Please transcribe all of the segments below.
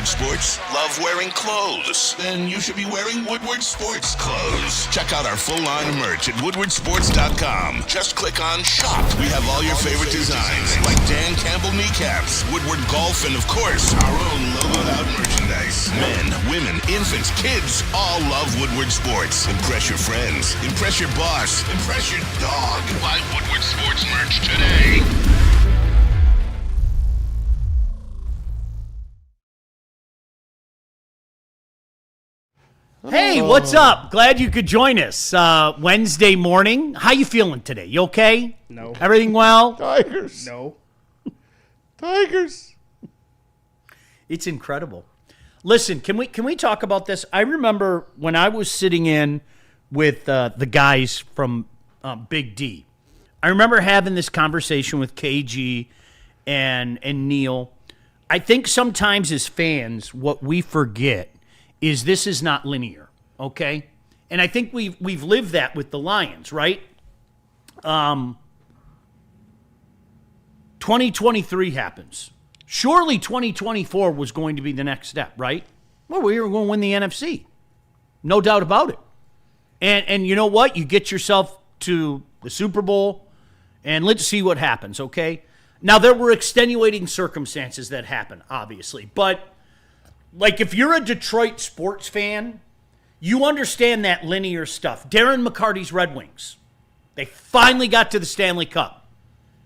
Woodward Sports? Love wearing clothes? Then you should be wearing Woodward Sports clothes. Check out our full line of merch at woodwardsports.com. Just click on Shop. We have all your favorite designs, like Dan Campbell kneecaps, Woodward Golf, and of course, our own logoed out merchandise. Men, women, infants, kids all love Woodward Sports. Impress your friends. Impress your boss. Impress your dog. Buy Woodward Sports merch today. Hey, what's up? Glad you could join us Wednesday morning. How you feeling today? You okay? No. Everything well? Tigers. No. Tigers. It's incredible. Listen, can we talk about this? I remember when I was sitting in with the guys from Big D. I remember having this conversation with KG and Neil. I think sometimes as fans, what we forget is this is not linear, okay? And I think we've lived that with the Lions, right? 2023 happens. Surely 2024 was going to be the next step, right? Well, we were going to win the NFC. No doubt about it. And you know what? You get yourself to the Super Bowl, and let's see what happens, okay? Now, there were extenuating circumstances that happened, obviously, but like, if you're a Detroit sports fan, you understand that linear stuff. Darren McCarty's Red Wings, they finally got to the Stanley Cup.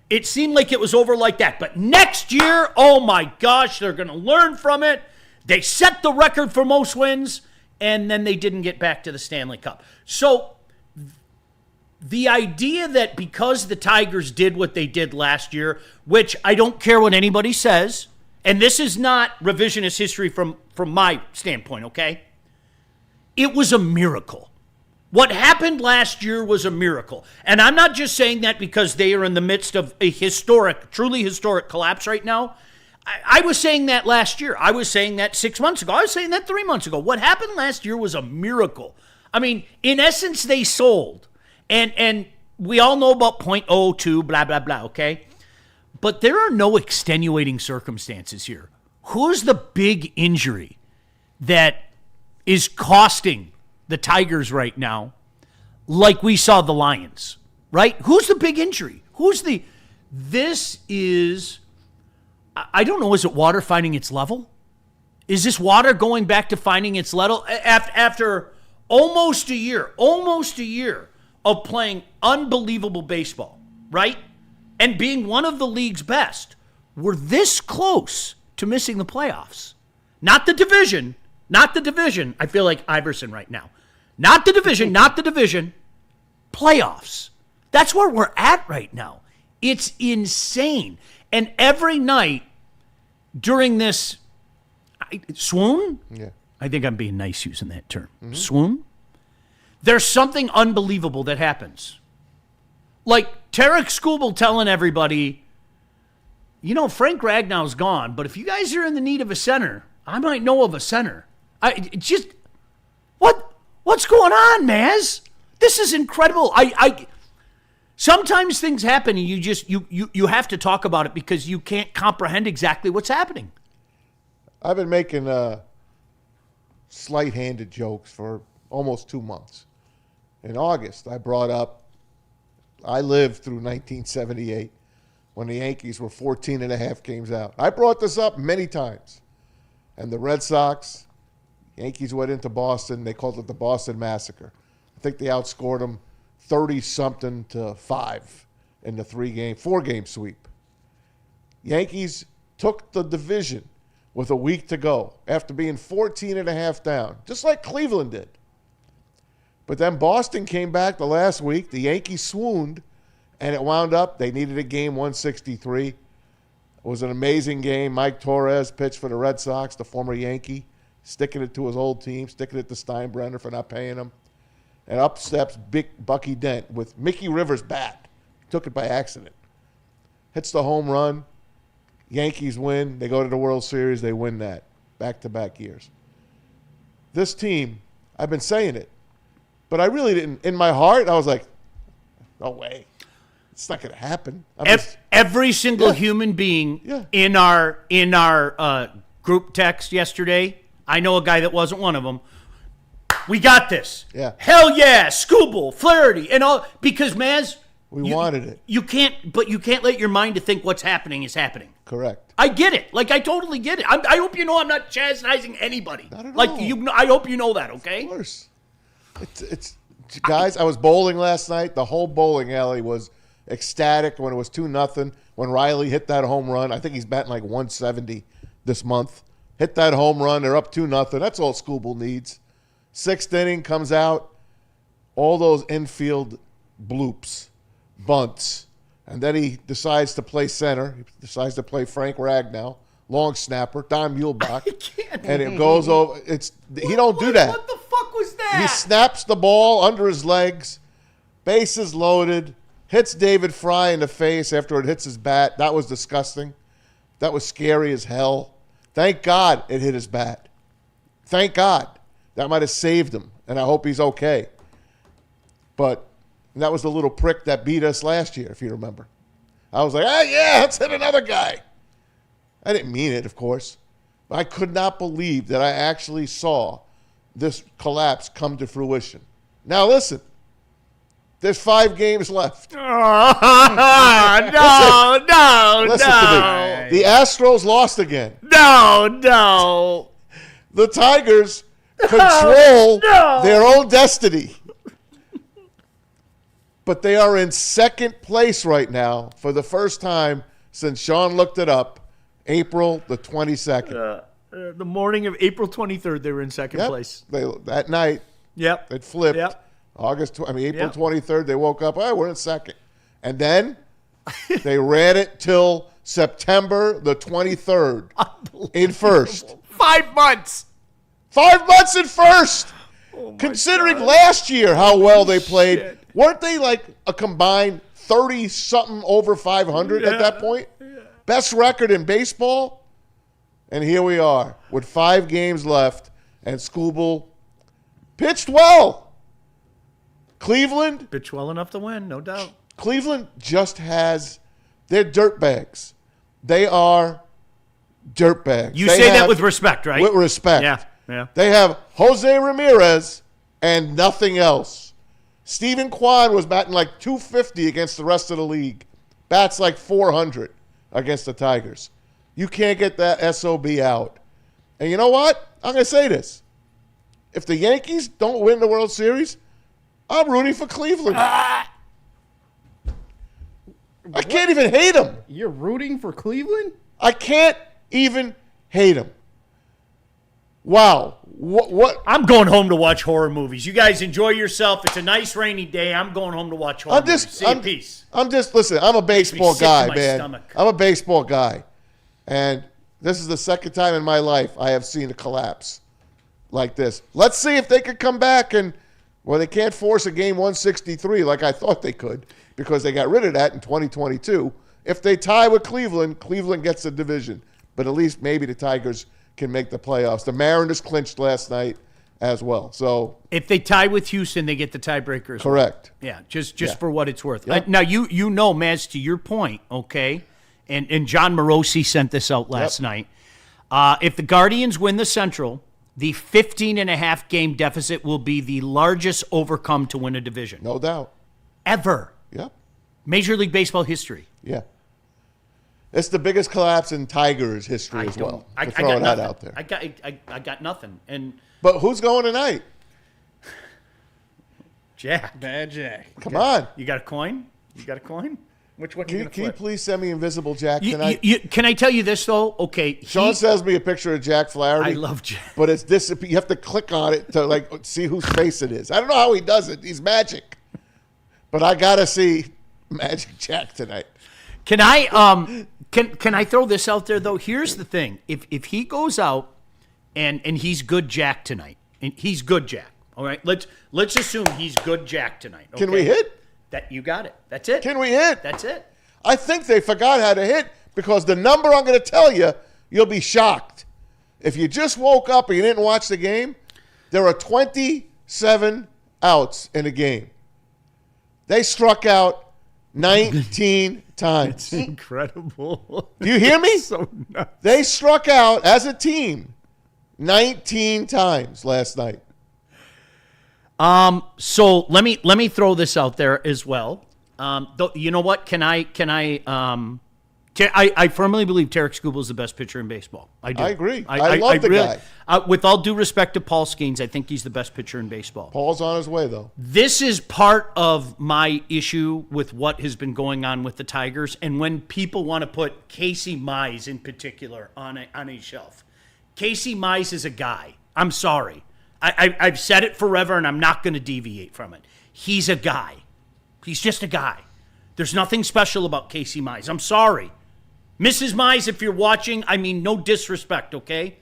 It seemed like it was over like that. But next year, oh my gosh, they're going to learn from it. They set the record for most wins, and then they didn't get back to the Stanley Cup. So the idea that because the Tigers did what they did last year, which I don't care what anybody says, and this is not revisionist history from my standpoint, okay? It was a miracle. What happened last year was a miracle. And I'm not just saying that because they are in the midst of a historic, truly historic collapse right now. I was saying that last year. I was saying that 6 months ago. I was saying that 3 months ago. What happened last year was a miracle. I mean, in essence, they sold. And we all know about .02, blah, blah, blah, okay? But there are no extenuating circumstances here. Who's the big injury that is costing the Tigers right now, like we saw the Lions, right? Who's the big injury? This is, I don't know, is it water finding its level? Is this water going back to finding its level after almost a year of playing unbelievable baseball, right? And being one of the league's best? We're this close to missing the playoffs. Not the division. I feel like Iverson right now. Not the division. Playoffs. That's where we're at right now. It's insane. And every night during this swoon, Yeah. I think I'm being nice using that term. Mm-hmm. Swoon. There's something unbelievable that happens. Like Tarek SKUBAL telling everybody, you know, Frank Ragnow's gone, but if you guys are in the need of a center, I might know of a center. What's going on, Maz? This is incredible. Sometimes things happen and you have to talk about it because you can't comprehend exactly what's happening. I've been making slight-handed jokes for almost 2 months. In August, I brought up I lived through 1978 when the Yankees were 14 and a half games out. I brought this up many times. And the Red Sox, Yankees went into Boston. They called it the Boston Massacre. I think they outscored them 30-something to 5 in the 4-game sweep. Yankees took the division with a week to go after being 14 and a half down, just like Cleveland did. But then Boston came back the last week. The Yankees swooned, and it wound up, they needed a game 163. It was an amazing game. Mike Torres pitched for the Red Sox, the former Yankee, sticking it to his old team, sticking it to Steinbrenner for not paying him. And up steps big Bucky Dent with Mickey Rivers' bat. Took it by accident. Hits the home run. Yankees win. They go to the World Series. They win that back-to-back years. This team, I've been saying it, but I really didn't. In my heart, I was like, no way. It's not going to happen. Every single human being in our group text yesterday. I know a guy that wasn't one of them. We got this. Yeah. Hell yeah, SKUBAL, Flaherty, and all, because Maz, We wanted it. You can't let your mind to think what's happening is happening. Correct. I get it. Like, I totally get it. I hope you know I'm not chastising anybody. Not at like, all. I hope you know that, okay? Of course. It's guys, I was bowling last night. The whole bowling alley was ecstatic when it was 2-0. When Riley hit that home run, I think he's batting like 170 this month. Hit that home run, they're up 2-0. That's all SKUBAL needs. 6th inning comes out, all those infield bloops, bunts, and then he decides to play center. He decides to play Frank Ragnow, long snapper, Don Muehlbach, and it goes over. He don't do that. What the fuck was that? He snaps the ball under his legs, bases loaded, hits David Fry in the face after it hits his bat. That was disgusting. That was scary as hell. Thank God it hit his bat. Thank God. That might have saved him, and I hope he's okay. But that was the little prick that beat us last year, if you remember. I was like, yeah, let's hit another guy. I didn't mean it, of course. But I could not believe that I actually saw this collapse come to fruition. Now, listen. There's 5 games left. No. Listen to me. The Astros lost again. No. The Tigers control their own destiny. But they are in second place right now for the first time since Sean looked it up, April the 22nd. The morning of April 23rd, they were in second place. That night, Yep. it flipped. Yep. April 23rd, they woke up, we're in second. And then they ran it till September the 23rd in first. 5 months. 5 months in first. Considering last year how well they played, Shit. weren't they like a combined 30-something over 500 at that point? Yeah. Best record in baseball? And here we are with 5 games left, and SKUBAL pitched well. Cleveland? Pitched well enough to win, no doubt. Cleveland just has – they're dirtbags. They are dirtbags. You say that with respect, right? With respect. Yeah. They have Jose Ramirez and nothing else. Steven Kwan was batting like 250 against the rest of the league. Bats like 400 against the Tigers. You can't get that SOB out. And you know what? I'm going to say this. If the Yankees don't win the World Series, I'm rooting for Cleveland. I can't even hate them. You're rooting for Cleveland? I can't even hate them. Wow. What? I'm going home to watch horror movies. You guys enjoy yourself. It's a nice rainy day. I'm going home to watch horror movies. See you in peace. Listen, I'm a baseball sick to guy, my man. stomach. I'm a baseball guy. And this is the second time in my life I have seen a collapse like this. Let's see if they could come back and, well, they can't force a game 163 like I thought they could because they got rid of that in 2022. If they tie with Cleveland, Cleveland gets the division. But at least maybe the Tigers can make the playoffs. The Mariners clinched last night as well. So if they tie with Houston, they get the tiebreakers. Correct. Yeah, just for what it's worth. Yep. Now, you know, Maz, to your point, okay, and John Morosi sent this out last night. If the Guardians win the Central, the 15.5 game deficit will be the largest overcome to win a division. No doubt. Ever. Yep. Major League Baseball history. Yeah. It's the biggest collapse in Tigers history as well. I Throwing got that nothing. out there. I got nothing. And But who's going tonight? Jack. Bad Jack. Come on. You got a coin? Which one Can you you going to flip? please send me Invisible Jack tonight? Can I tell you this, though? Okay. Sean sends me a picture of Jack Flaherty. I love Jack. But it's this. You have to click on it to like see whose face it is. I don't know how he does it. He's magic. But I got to see Magic Jack tonight. Can I can I throw this out there though? Here's the thing: if he goes out and he's good Jack tonight, and he's good Jack. All right, let's assume he's good Jack tonight. Okay? Can we hit? That you got it. That's it. Can we hit? That's it. I think they forgot how to hit because the number I'm going to tell you, you'll be shocked. If you just woke up and you didn't watch the game, there are 27 outs in a game. They struck out 19 times. Incredible. Do you hear me? So nuts. They struck out as a team 19 times last night. So let me throw this out there as well. You know what? I firmly believe Tarek Skubal is the best pitcher in baseball. I do. I agree. I love the guy. With all due respect to Paul Skeens, I think he's the best pitcher in baseball. Paul's on his way, though. This is part of my issue with what has been going on with the Tigers, and when people want to put Casey Mize in particular on a shelf. Casey Mize is a guy. I'm sorry. I've said it forever, and I'm not going to deviate from it. He's a guy. He's just a guy. There's nothing special about Casey Mize. I'm sorry. Mrs. Mize, if you're watching, I mean no disrespect, okay?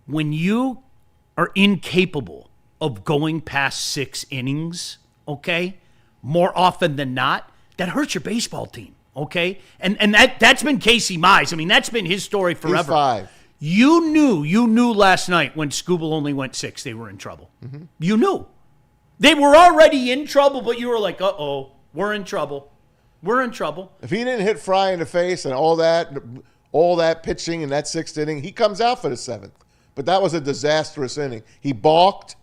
When you are incapable of going past 6 innings, okay, more often than not, that hurts your baseball team, okay? And that's been Casey Mize. I mean, that's been his story forever. He's 5. You knew last night when SKUBAL only went 6, they were in trouble. Mm-hmm. You knew. They were already in trouble, but you were like, uh-oh, we're in trouble. We're in trouble. If he didn't hit Fry in the face and all that pitching in that 6th inning, he comes out for the 7th. But that was a disastrous inning. He balked,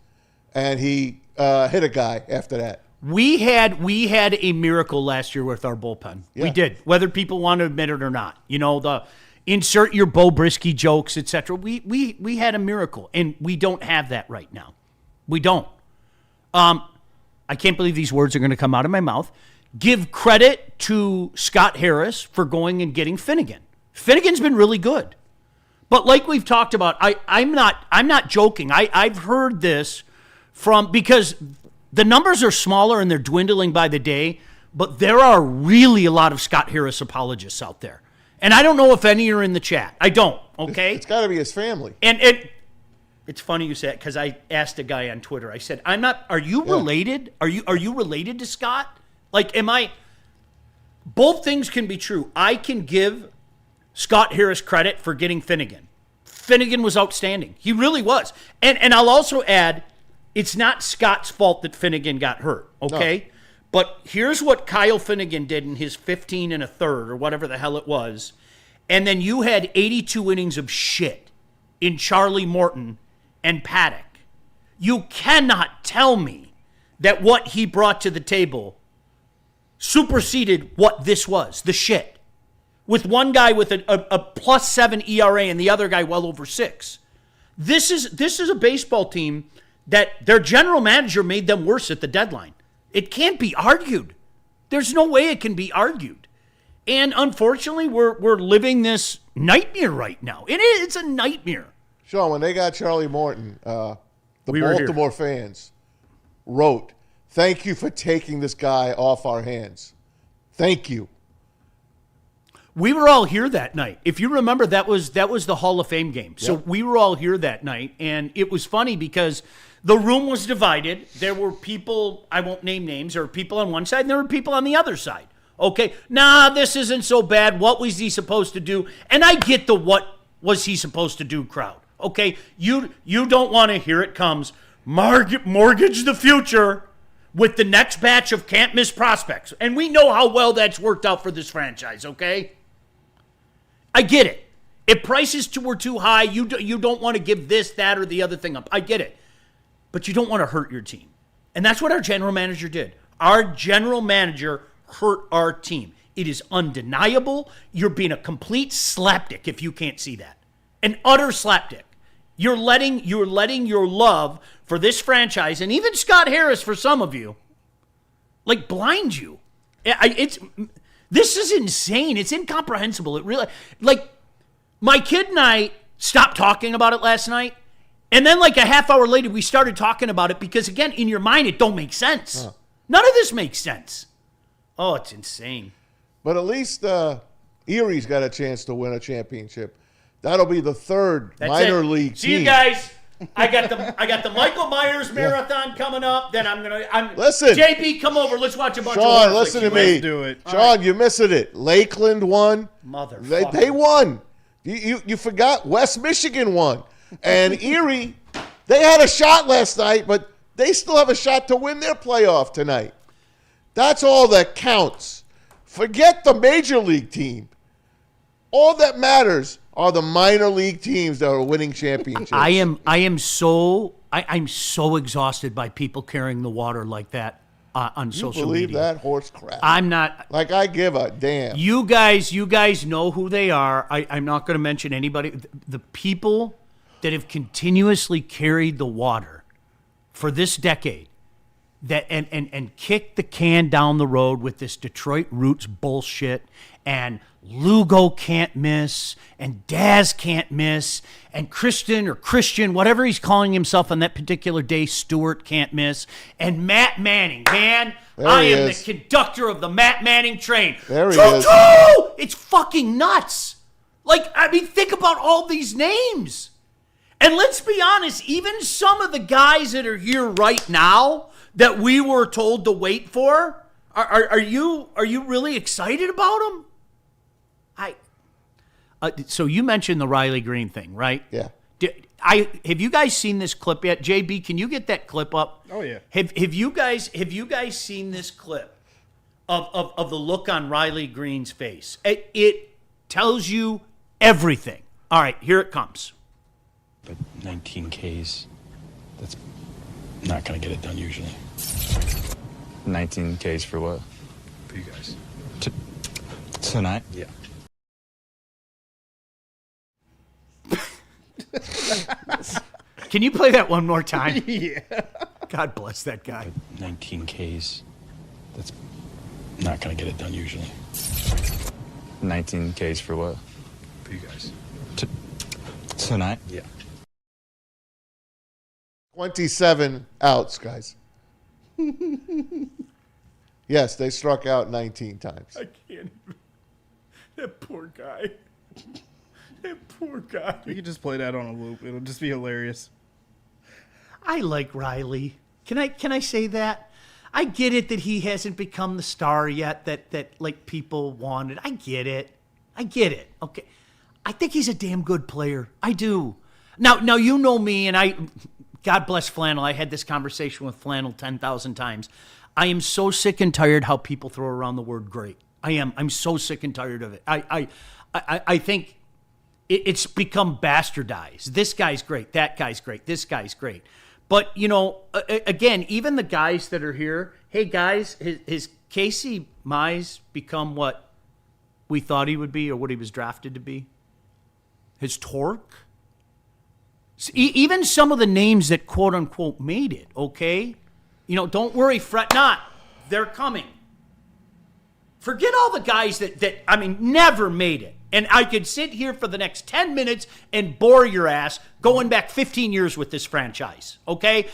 and he hit a guy after that. We had a miracle last year with our bullpen. Yeah. We did, whether people want to admit it or not. You know, the insert your Bo Brisky jokes, etc. We had a miracle, and we don't have that right now. We don't. I can't believe these words are going to come out of my mouth. Give credit to Scott Harris for going and getting Finnegan. Finnegan's been really good. But like we've talked about, I'm not joking. I've heard this because the numbers are smaller and they're dwindling by the day, but there are really a lot of Scott Harris apologists out there. And I don't know if any are in the chat. I don't, okay? It's got to be his family. And it's funny you said, because I asked a guy on Twitter. I said, are you related? Are you related to Scott? Like, both things can be true. I can give Scott Harris credit for getting Finnegan. Finnegan was outstanding. He really was. And I'll also add, it's not Scott's fault that Finnegan got hurt, okay? No. But here's what Kyle Finnegan did in his 15 and a third, or whatever the hell it was. And then you had 82 innings of shit in Charlie Morton and Paddock. You cannot tell me that what he brought to the table superseded what this was, the shit. With one guy with a +7 ERA and the other guy well over 6. This is a baseball team that their general manager made them worse at the deadline. It can't be argued. There's no way it can be argued. And unfortunately, we're living this nightmare right now. It's a nightmare. Sean, when they got Charlie Morton, Baltimore fans wrote, "Thank you for taking this guy off our hands. Thank you." We were all here that night. If you remember, that was the Hall of Fame game. So we were all here that night, and it was funny because the room was divided. There were people, I won't name names, there were people on one side, and there were people on the other side. Okay, this isn't so bad. What was he supposed to do? And I get the what was he supposed to do crowd. Okay, you don't want to hear it comes, mortgage the future with the next batch of can't miss prospects. And we know how well that's worked out for this franchise, okay? I get it. If prices were too high, you don't want to give this, that, or the other thing up. I get it. But you don't want to hurt your team. And that's what our general manager did. Our general manager hurt our team. It is undeniable. You're being a complete slapdick if you can't see that. An utter slapdick. You're letting your love for this franchise, and even Scott Harris for some of you, like blind you. This is insane. It's incomprehensible. It really, like, my kid and I stopped talking about it last night, and then like a half hour later, we started talking about it because, again, in your mind, it don't make sense. None of this makes sense. Oh, it's insane. But at least Erie's got a chance to win a championship. That'll be the third minor league team. See you guys. I got the Michael Myers marathon coming up. Then listen. JP, come over. Let's watch a bunch of Sean, listen to me. Let's do it. Sean, you're missing it. Lakeland won. Motherfucker. They won. You forgot West Michigan won. And Erie, they had a shot last night, but they still have a shot to win their playoff tonight. That's all that counts. Forget the major league team. All that matters are the minor league teams that are winning championships. I'm so exhausted by people carrying the water like that on social media. Believe that horse crap. I'm not. Like, I give a damn. You guys know who they are. I'm not going to mention anybody. The people that have continuously carried the water for this decade, that and kicked the can down the road with this Detroit roots bullshit, and Lugo can't miss, and Daz can't miss, and Christian, whatever he's calling himself on that particular day, Stewart can't miss, and Matt Manning, man, I am the conductor of the Matt Manning train. There he is. It's fucking nuts. Like, I mean, think about all these names. And let's be honest, even some of the guys that are here right now that we were told to wait for, are you really excited about them? So you mentioned the Riley Green thing, right? Yeah. Have you guys seen this clip yet? JB, can you get that clip up? Oh yeah. Have you guys seen this clip of the look on Riley Green's face? It tells you everything. All right, here it comes. But 19 Ks, that's not going to get it done usually. 19 Ks for what? For you guys. Tonight? Yeah. Can you play that one more time? Yeah. God bless that guy. But 19 Ks, that's not going to get it done usually. 19 Ks for what? For you guys. Tonight? Yeah. 27 outs, guys. Yes, they struck out 19 times. I can't even. That poor guy. That poor guy. We could just play that on a loop. It'll just be hilarious. I like Riley. Can I say that? I get it that he hasn't become the star yet that like people wanted. I get it. Okay. I think he's a damn good player. I do. Now you know me, and God bless Flannel. I had this conversation with Flannel 10,000 times. I am so sick and tired how people throw around the word great. I am. I'm so sick and tired of it. I think it's become bastardized. This guy's great. That guy's great. This guy's great. But, you know, again, even the guys that are here, hey, guys, has Casey Mize become what we thought he would be or what he was drafted to be? His torque? Even some of the names that quote-unquote made it, okay? You know, don't worry, fret not. They're coming. Forget all the guys that never made it. And I could sit here for the next 10 minutes and bore your ass going back 15 years with this franchise, okay?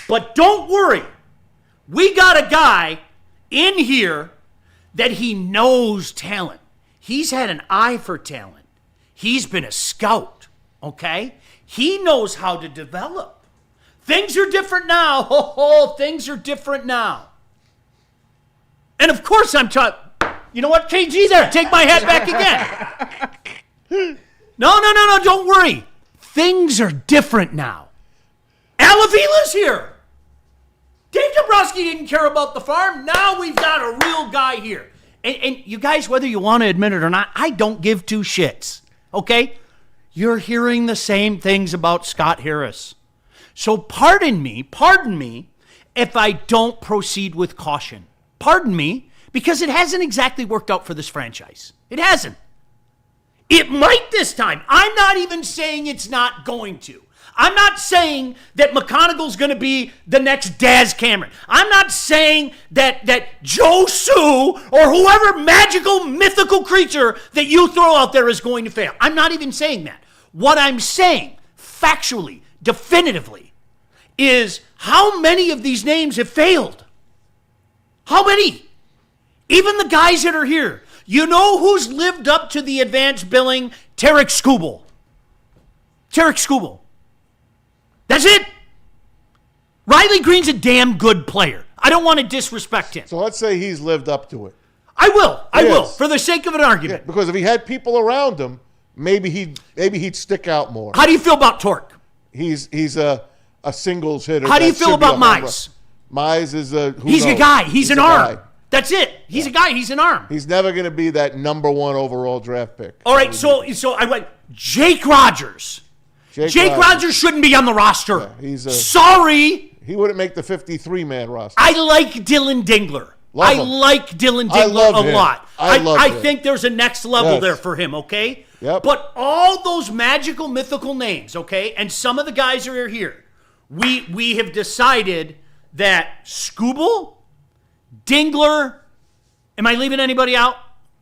But don't worry. We got a guy in here that he knows talent. He's had an eye for talent. He's been a scout, okay? He knows how to develop. Things are different now. Things are different now. And of course I'm talking. You know what, KG there? Take my hat back again. No, don't worry. Things are different now. Alavila's here. Dave Dombrowski didn't care about the farm. Now we've got a real guy here. And you guys, whether you want to admit it or not, I don't give two shits, okay? You're hearing the same things about Scott Harris. So pardon me if I don't proceed with caution. Pardon me, because it hasn't exactly worked out for this franchise. It hasn't. It might this time. I'm not even saying it's not going to. I'm not saying that McConaughey's going to be the next Daz Cameron. I'm not saying that Joe Sue or whoever magical, mythical creature that you throw out there is going to fail. I'm not even saying that. What I'm saying, factually, definitively, is how many of these names have failed? How many? Even the guys that are here. You know who's lived up to the advanced billing? Tarek SKUBAL. That's it. Riley Green's a damn good player. I don't want to disrespect him. So let's say he's lived up to it. I will, Yes. for the sake of an argument. Yeah, because if he had people around him, maybe he'd stick out more. How do you feel about Torque? He's a singles hitter. How do you that feel should be about a home Mize? run. Mize is a He's a guy. He's an a arm. guy. That's it. He's a guy. He's an arm. He's never going to be that number 1 overall draft pick. All right, so I went Jake Rogers. Jake Rogers shouldn't be on the roster. Yeah, sorry. He wouldn't make the 53-man roster. I like Dylan Dingler. I like Dylan Dingler a lot. I think there's a next level there for him, okay? Yep. But all those magical, mythical names, okay, and some of the guys are here. We have decided that SKUBAL, Dingler, am I leaving anybody out?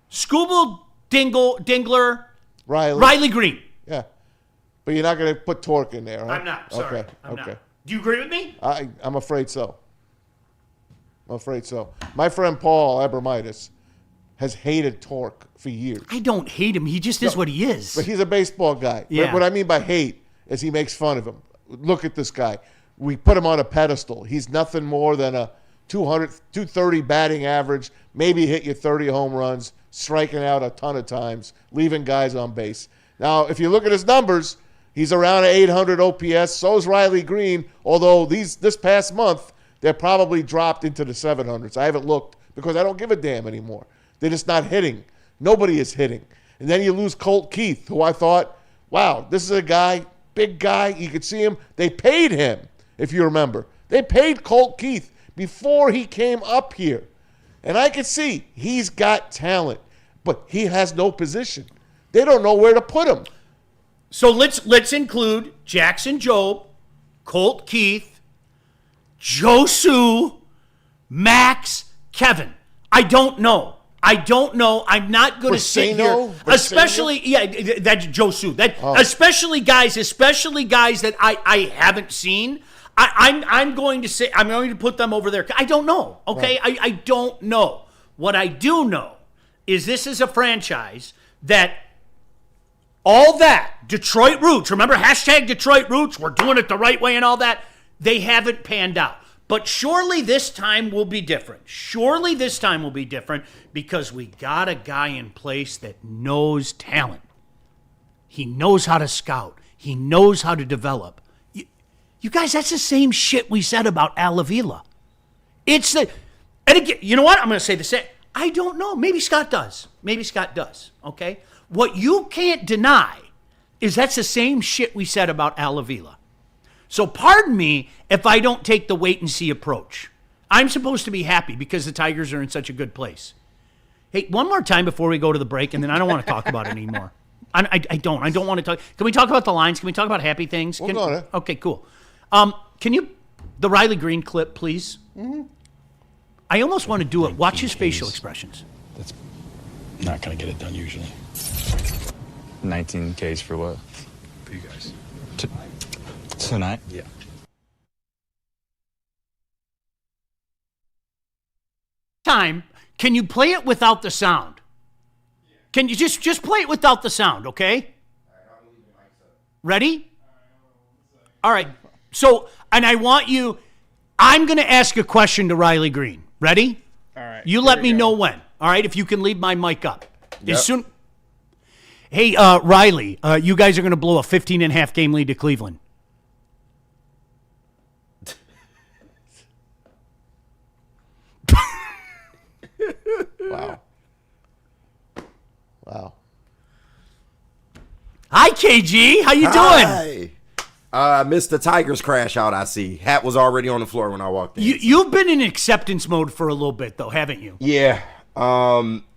SKUBAL, Dingler, Riley Green. Yeah. But you're not going to put Torque in there, right? I'm not. Sorry. Okay. I'm not. Do you agree with me? I'm afraid so. My friend Paul Abramitis has hated Torque for years. I don't hate him. He just is what he is. But he's a baseball guy. Yeah. But what I mean by hate is he makes fun of him. Look at this guy. We put him on a pedestal. He's nothing more than a 230 batting average, maybe hit you 30 home runs, striking out a ton of times, leaving guys on base. Now, if you look at his numbers, he's around an 800 OPS. So is Riley Green, although this past month, they're probably dropped into the 700s. I haven't looked because I don't give a damn anymore. They're just not hitting. Nobody is hitting. And then you lose Colt Keith, who I thought, wow, this is a guy, big guy. You could see him. They paid him, if you remember. They paid Colt Keith before he came up here. And I could see he's got talent, but he has no position. They don't know where to put him. So let's include Jackson Jobe, Colt Keith, Josu, Max, Kevin. I don't know. I'm not going to sit here. Especially, that's Josu. Especially guys that I haven't seen. I'm going to put them over there. I don't know. Okay, right. I don't know. What I do know is this is a franchise that all that Detroit roots. Remember #Detroit roots. We're doing it the right way and all that. They haven't panned out. But surely this time will be different. Because we got a guy in place that knows talent. He knows how to scout. He knows how to develop. You guys, that's the same shit we said about Al Avila. And again, you know what? I'm going to say the same. I don't know. Maybe Scott does. Okay? What you can't deny is that's the same shit we said about Al Avila. So pardon me if I don't take the wait-and-see approach. I'm supposed to be happy because the Tigers are in such a good place. Hey, one more time before we go to the break, and then I don't want to talk about it anymore. I don't want to talk. Can we talk about the lines? Can we talk about happy things? We'll go on it. Okay, cool. Can you, the Riley Green clip, please? Mm-hmm. I almost want to do it. Watch his facial expressions. That's not going to get it done usually. 19 Ks for what? For you guys. Tonight? Yeah. Time, can you play it without the sound? Can you just play it without the sound, okay? Ready? All right. So, and I'm going to ask a question to Riley Green. Ready? All right. You let me know when. All right, if you can leave my mic up. Yep. Hey, Riley, you guys are going to blow a 15.5 game lead to Cleveland. Wow. Hi, KG. How you doing? Hi. Missed the Tigers crash out, I see. Hat was already on the floor when I walked in. You've been in acceptance mode for a little bit, though, haven't you? Yeah.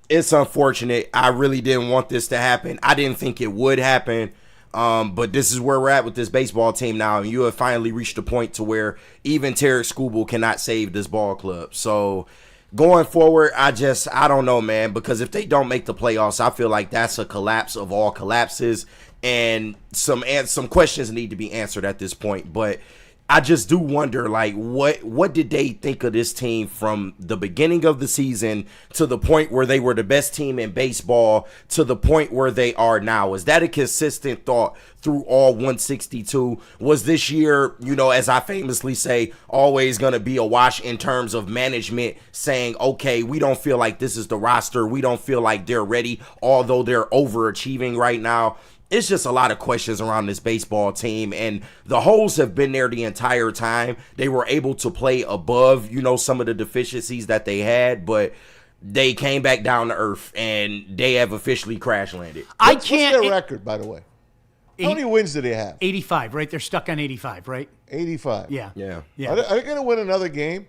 It's unfortunate. I really didn't want this to happen. I didn't think it would happen. But this is where we're at with this baseball team now. And you have finally reached a point to where even Tarek SKUBAL cannot save this ball club. So going forward, I don't know, man, because if they don't make the playoffs, I feel like that's a collapse of all collapses, and some questions need to be answered at this point. But I just do wonder, like, what did they think of this team from the beginning of the season to the point where they were the best team in baseball to the point where they are now? Is that a consistent thought through all 162? Was this year, as I famously say, always going to be a wash in terms of management saying, okay, we don't feel like this is the roster. We don't feel like they're ready, although they're overachieving right now. it's just a lot of questions around this baseball team, and the holes have been there the entire time. They were able to play above, some of the deficiencies that they had, but they came back down to earth, and they have officially crash landed. What's their record, by the way? How many wins do they have? 85, right? They're stuck on 85, right? 85. Yeah. Yeah. Are they going to win another game?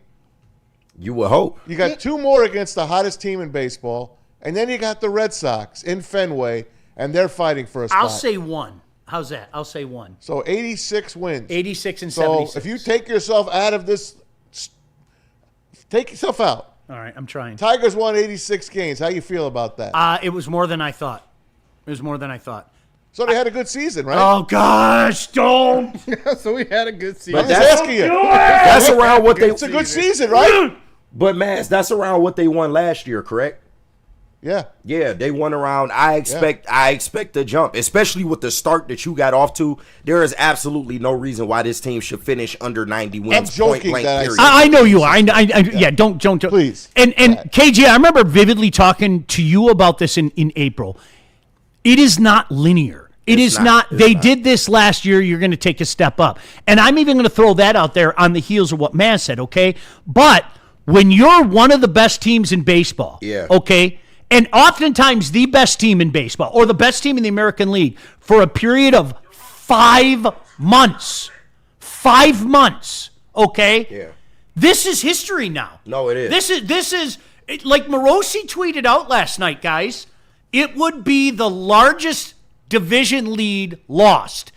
You would hope. You got 2 more against the hottest team in baseball, and then you got the Red Sox in Fenway, and they're fighting for a spot. I'll say 1. How's that? I'll say 1. So 86 wins. 86 and so 76. So if you take yourself out of this, take yourself out. All right, I'm trying. Tigers won 86 games. How you feel about that? It was more than I thought. So they had a good season, right? Oh, gosh, don't. So we had a good season. I'm just asking you. That's around what they. It's a good season, right? But Mass, that's around what they won last year, correct? Yeah. Yeah, they won around. I expect a jump, especially with the start that you got off to. There is absolutely no reason why this team should finish under 90 wins. I'm joking point blank, that I period. said- I know you are. Yeah, don't. Please. And KJ, I remember vividly talking to you about this in April. It is not linear. It's not. They did this last year. You're going to take a step up. And I'm even going to throw that out there on the heels of what Matt said, okay? But when you're one of the best teams in baseball, okay, and oftentimes the best team in baseball or the best team in the American League for a period of 5 months, okay? Yeah. This is history now. No, it is. This is like Morosi tweeted out last night, guys. It would be the largest division lead lost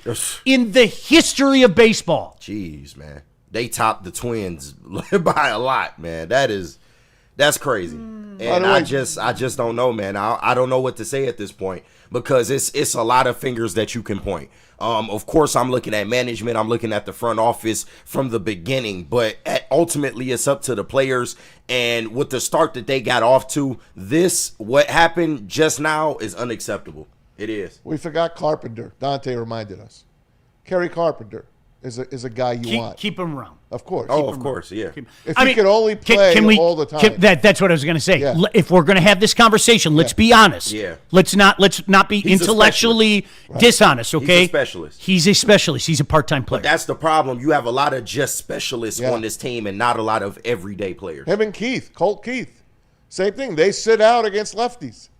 in the history of baseball. Jeez, man. They topped the Twins by a lot, man. That's crazy. And I just don't know, man. I don't know what to say at this point because it's a lot of fingers that you can point. Of course, I'm looking at management. I'm looking at the front office from the beginning, but ultimately it's up to the players. And with the start that they got off to, what happened just now is unacceptable. It is. We forgot Carpenter. Dante reminded us. Kerry Carpenter is a guy you want. Keep him around. Of course. Oh, of course, yeah. If he could only play all the time. That's what I was going to say. Yeah. If we're going to have this conversation, let's be honest. Yeah. Let's not be intellectually dishonest, okay? He's a specialist. He's a specialist. He's a part-time player. But that's the problem. You have a lot of just specialists on this team and not a lot of everyday players. Him and Colt Keith. Same thing. They sit out against lefties.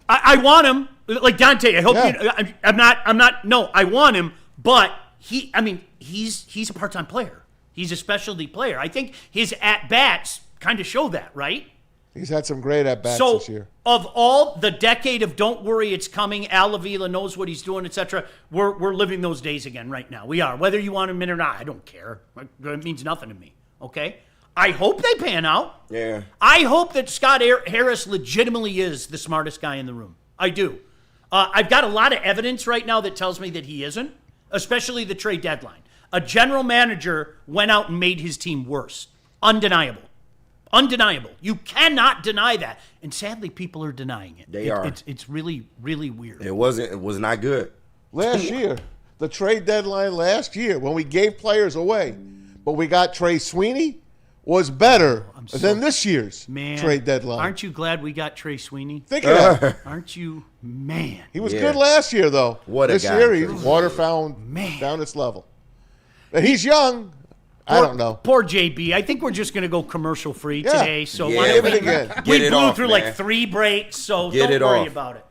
I want him. Like Dante, I hope you. I'm not. No, I want him, but he's a part-time player. He's a specialty player. I think his at-bats kind of show that, right? He's had some great at-bats So, this year. of all the decade of "Don't worry, it's coming," Al Avila knows what he's doing, etc. We're living those days again right now. We are, whether you want him in or not. I don't care. It means nothing to me. Okay. I hope they pan out. Yeah. I hope that Scott Harris legitimately is the smartest guy in the room. I do. I've got a lot of evidence right now that tells me that he isn't, especially the trade deadline. A general manager went out and made his team worse. Undeniable. You cannot deny that. And sadly, people are denying it. They are. It's really, really weird. It was not good. Last year, the trade deadline last year, when we gave players away, but we got Trey Sweeney, was better than this year's trade deadline. Aren't you glad we got Trey Sweeney? Think of that. Aren't you, man? He was good last year, though. What a this guy. year, he's water found down its level. But he's young. I don't know. Poor JB. I think we're just going to go commercial free today. So Yeah, why Give don't it we? again. We Get it blew off, through man. like 3 breaks, so Get don't it worry off. about it.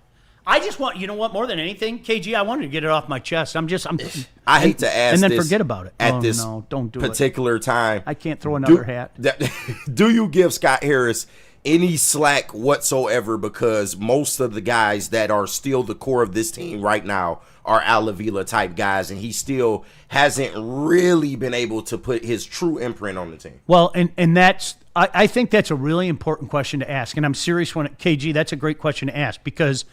I just want, you know what, more than anything, KG, I wanted to get it off my chest. I hate to ask and then this forget about it. at Oh, this no, don't do particular time. I can't throw another hat. Do you give Scott Harris any slack whatsoever because most of the guys that are still the core of this team right now are Al Avila type guys, and he still hasn't really been able to put his true imprint on the team? Well, and that's I think that's a really important question to ask, and I'm serious when KG. That's a great question to ask because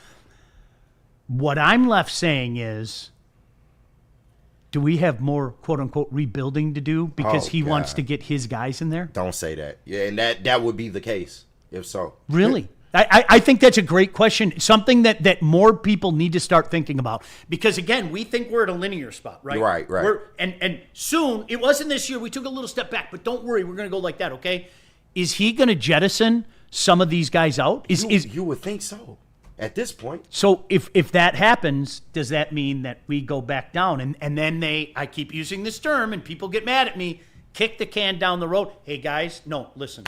what I'm left saying is, do we have more quote unquote rebuilding to do because he wants to get his guys in there? Don't say that. Yeah, and that would be the case if so. Really? I think that's a great question, something that more people need to start thinking about. Because, again, we think we're at a linear spot, right? Right. And soon, it wasn't this year, we took a little step back, but don't worry, we're going to go like that, okay? Is he going to jettison some of these guys out? You would think so. At this point. So if that happens, does that mean that we go back down? And then I keep using this term and people get mad at me, kick the can down the road. Hey, guys, no, listen.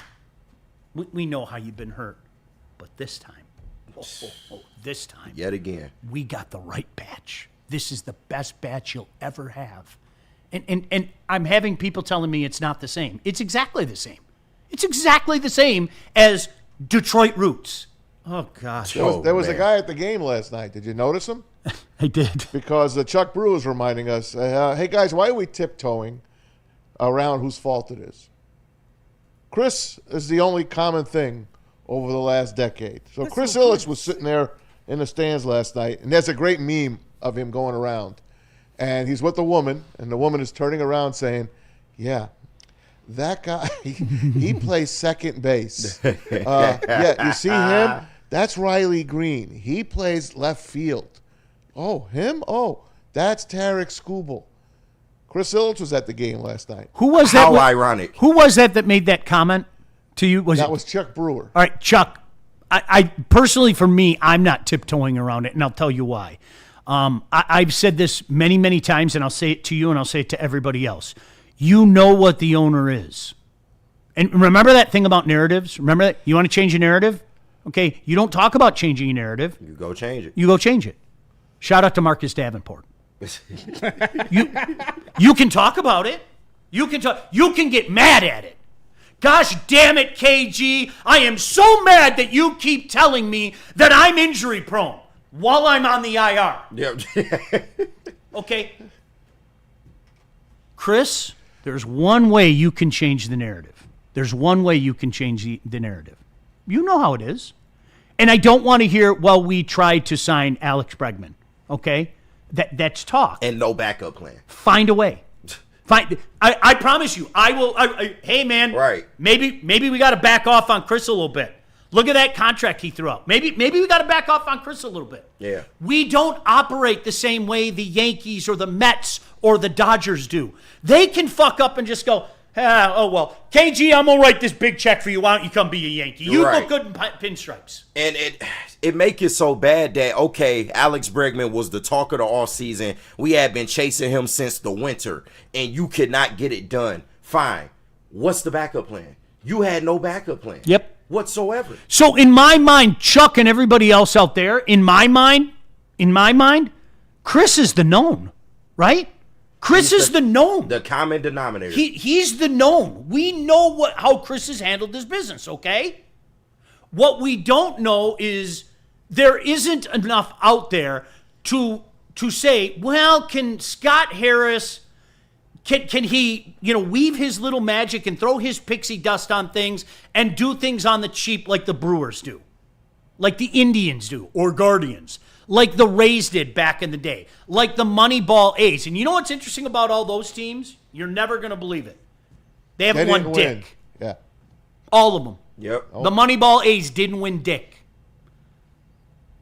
We know how you've been hurt. But this time, this time. Yet again. We got the right batch. This is the best batch you'll ever have. And I'm having people telling me it's not the same. It's exactly the same. It's exactly the same as Detroit roots. Oh, gosh. There was a guy at the game last night. Did you notice him? I did. Because Chuck Brewer was reminding us, hey, guys, why are we tiptoeing around whose fault it is? Chris is the only common thing over the last decade. So Chris Ilitch was sitting there in the stands last night, and there's a great meme of him going around. And he's with a woman, and the woman is turning around saying, yeah, that guy, he plays second base. Yeah, you see him? That's Riley Green. He plays left field. Oh, him? Oh, that's Tarek SKUBAL. Chris Ilitch was at the game last night. Who was that? How ironic. Who was that made that comment to you? That was Chuck Brewer. All right, Chuck. I personally, for me, I'm not tiptoeing around it, and I'll tell you why. I've said this many, many times, and I'll say it to you, and I'll say it to everybody else. You know what the owner is. And remember that thing about narratives? Remember that? You want to change a narrative? Okay, you don't talk about changing a narrative. You go change it. You go change it. Shout out to Marcus Davenport. You can talk about it. You can get mad at it. Gosh damn it, KG. I am so mad that you keep telling me that I'm injury prone while I'm on the IR. Yeah. Okay. Chris, there's one way you can change the narrative. There's one way you can change the narrative. You know how it is. And I don't want to hear, well, we tried to sign Alex Bregman. Okay? That's talk. And no backup plan. Find a way. I promise you, I will. Hey, man. Right. Maybe we got to back off on Chris a little bit. Look at that contract he threw out. Maybe we got to back off on Chris a little bit. Yeah. We don't operate the same way the Yankees or the Mets or the Dodgers do. They can fuck up and just go, oh, well, KG, I'm going to write this big check for you. Why don't you come be a Yankee? You Right. look good in pinstripes. And it make it so bad that, okay, Alex Bregman was the talk of the offseason. We had been chasing him since the winter, and you could not get it done. Fine. What's the backup plan? You had no backup plan. Yep. Whatsoever. So in my mind, Chuck and everybody else out there, in my mind, Chris is the known, right? Chris is the known. The common denominator. He's the known. We know how Chris has handled his business, okay? What we don't know is there isn't enough out there to say, well, can Scott Harris, can he, weave his little magic and throw his pixie dust on things and do things on the cheap like the Brewers do, like the Indians do, or Guardians, like the Rays did back in the day, like the Moneyball A's. And you know what's interesting about all those teams? You're never going to believe it. They haven't won dick. Yeah. All of them. Yep. The Moneyball A's didn't win dick.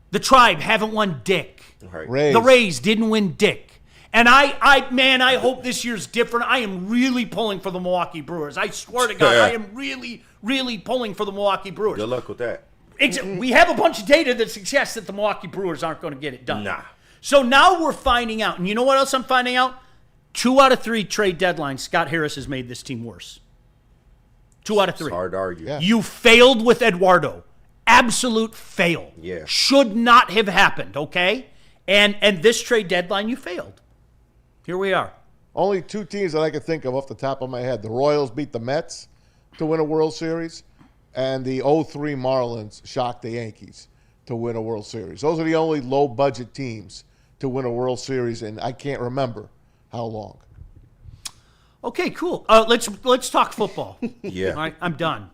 The Tribe haven't won dick. Right. The Rays didn't win dick. And I hope this year's different. I am really pulling for the Milwaukee Brewers. I swear to God, I am really, really pulling for the Milwaukee Brewers. Good luck with that. We have a bunch of data that suggests that the Milwaukee Brewers aren't going to get it done. Nah. So now we're finding out. And you know what else I'm finding out? 2 out of 3 trade deadlines, Scott Harris has made this team worse. 2 out of 3. It's hard to argue. Yeah. You failed with Eduardo. Absolute fail. Yeah. Should not have happened, okay? And this trade deadline, you failed. Here we are. Only 2 teams that I can think of off the top of my head. The Royals beat the Mets to win a World Series, and the 03 Marlins shocked the Yankees to win a World Series. Those are the only low-budget teams to win a World Series, and I can't remember how long. Okay, cool. Let's talk football. Yeah. All right, I'm done.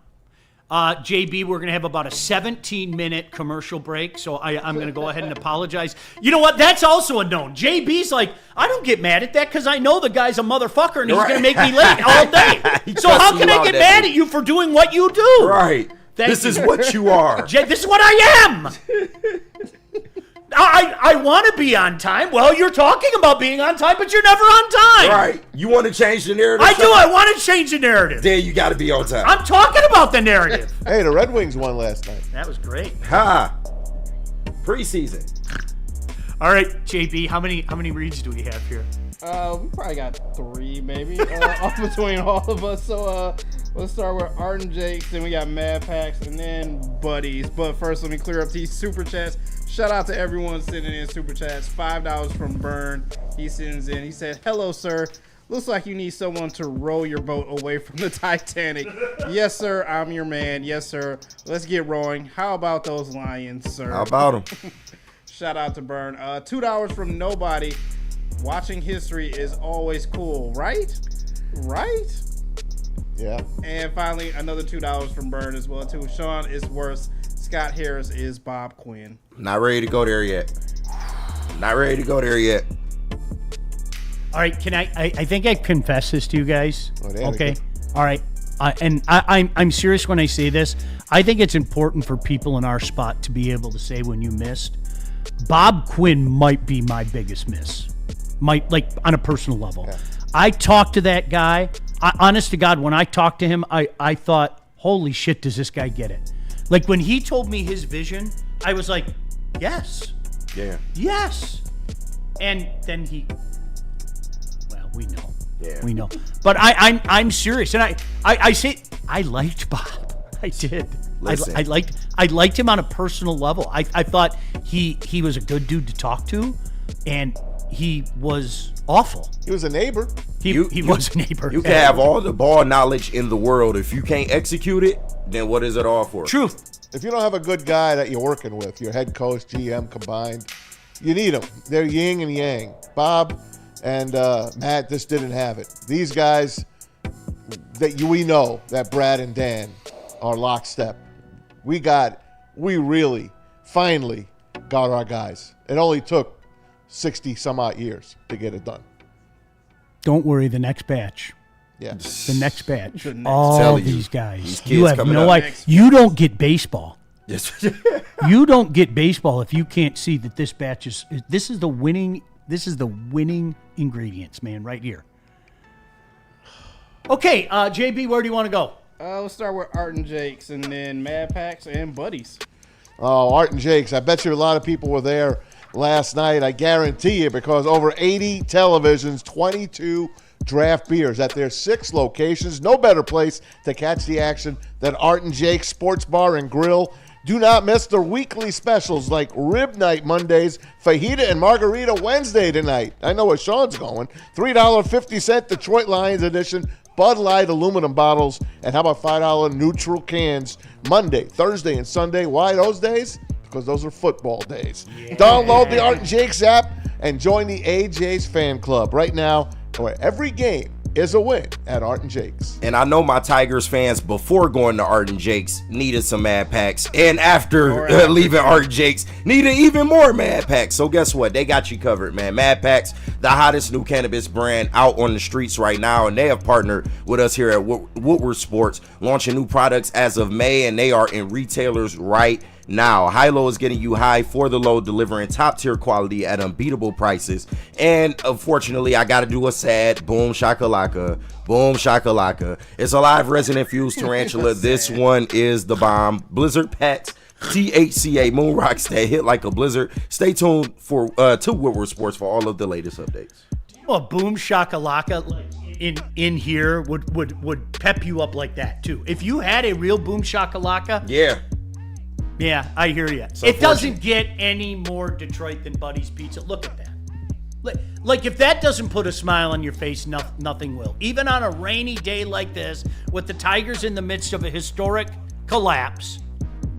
JB, we're going to have about a 17-minute commercial break, so I'm going to go ahead and apologize. You know what? That's also a known. JB's like, I don't get mad at that because I know the guy's a motherfucker and he's going to make me late all day. So how can I get mad at you for doing what you do? Right. This is what you are. This is what I am. I want to be on time. Well, you're talking about being on time, but you're never on time. Right. You want to change the narrative? I do. I want to change the narrative. Then you got to be on time. I'm talking about the narrative. Hey, the Red Wings won last night. That was great. Ha. Preseason. All right, JB, how many reads do we have here? We probably got 3, maybe, off between all of us. So let's start with Art and Jakes, then we got Mad Packs, and then Buddies. But first, let me clear up these super chats. Shout out to everyone sending in super chats. $5 from Burn. He sends in. He said, "Hello, sir. Looks like you need someone to row your boat away from the Titanic." Yes, sir. I'm your man. Yes, sir. Let's get rowing. How about those Lions, sir? How about them? Shout out to Burn. $2 from Nobody. Watching history is always cool, right? Right? Yeah. And finally, another $2 from Burn as well, too. Sean is worse. Scott Harris is Bob Quinn. Not ready to go there yet. Not ready to go there yet. All right, can I think I confess this to you guys. Oh, there we Okay. go. All right. I'm serious when I say this. I think it's important for people in our spot to be able to say when you missed. Bob Quinn might be my biggest miss. Like on a personal level. Yeah. I talked to that guy. Honest to God, when I talked to him, I thought, holy shit, does this guy get it? Like when he told me his vision, I was like, yes. Yeah. Yes. And then well, we know. Yeah. We know. But I'm serious. And I say I liked Bob. I did. Listen. I liked him on a personal level. I thought he was a good dude to talk to, and he was awful. He was a neighbor. He was a neighbor. You can have all the ball knowledge in the world. If you can't execute it, then what is it all for? Truth. If you don't have a good guy that you're working with, your head coach, GM combined, you need them. They're yin and yang. Bob and Matt just didn't have it. These guys we know that Brad and Dan are lockstep. We really finally got our guys. It only took 60 some odd years to get it done. Don't worry, the next batch. Yeah. The next batch. The next- All Telling you, these guys. these You kids have coming no up. idea. You don't get baseball. Yes. You don't get baseball if you can't see that this batch is the winning ingredients, man, right here. Okay, JB, where do you want to go? Let's start with Art and Jakes, and then Mad Packs and Buddies. Oh, Art and Jakes. I bet you a lot of people were there last night. I guarantee you, because over 80 televisions, 22 draft beers at their 6 locations. No better place to catch the action than Art and Jakes Sports Bar and Grill. Do not miss their weekly specials like Rib Night Mondays, Fajita and Margarita Wednesday tonight. I know where Sean's going. $3.50 Detroit Lions edition, Bud Light aluminum bottles, and how about $5 neutral cans Monday, Thursday, and Sunday. Why those days? Because those are football days. Yeah. Download the Art and Jakes app and join the AJ's fan club right now, where every game is a win at Art and Jakes. And I know my Tigers fans before going to Art and Jakes needed some Mad Packs, and after leaving Art and Jakes needed even more Mad Packs. So guess what? They got you covered, man. Mad Packs, the hottest new cannabis brand out on the streets right now, and they have partnered with us here at Woodward Sports, launching new products as of May, and they are in retailers right now. High-Low is getting you high for the low, delivering top-tier quality at unbeatable prices. And unfortunately, I got to do a sad boom shakalaka. Boom shakalaka. It's a live resin-infused tarantula. This one is the bomb. Blizzard packs THCA moon rocks that hit like a blizzard. Stay tuned for to Woodward Sports for all of the latest updates. Well, boom shakalaka in here would pep you up like that too. If you had a real boom shakalaka, Yeah, I hear you. It doesn't get any more Detroit than Buddy's Pizza. Look at that. Like if that doesn't put a smile on your face, nothing will. Even on a rainy day like this, with the Tigers in the midst of a historic collapse,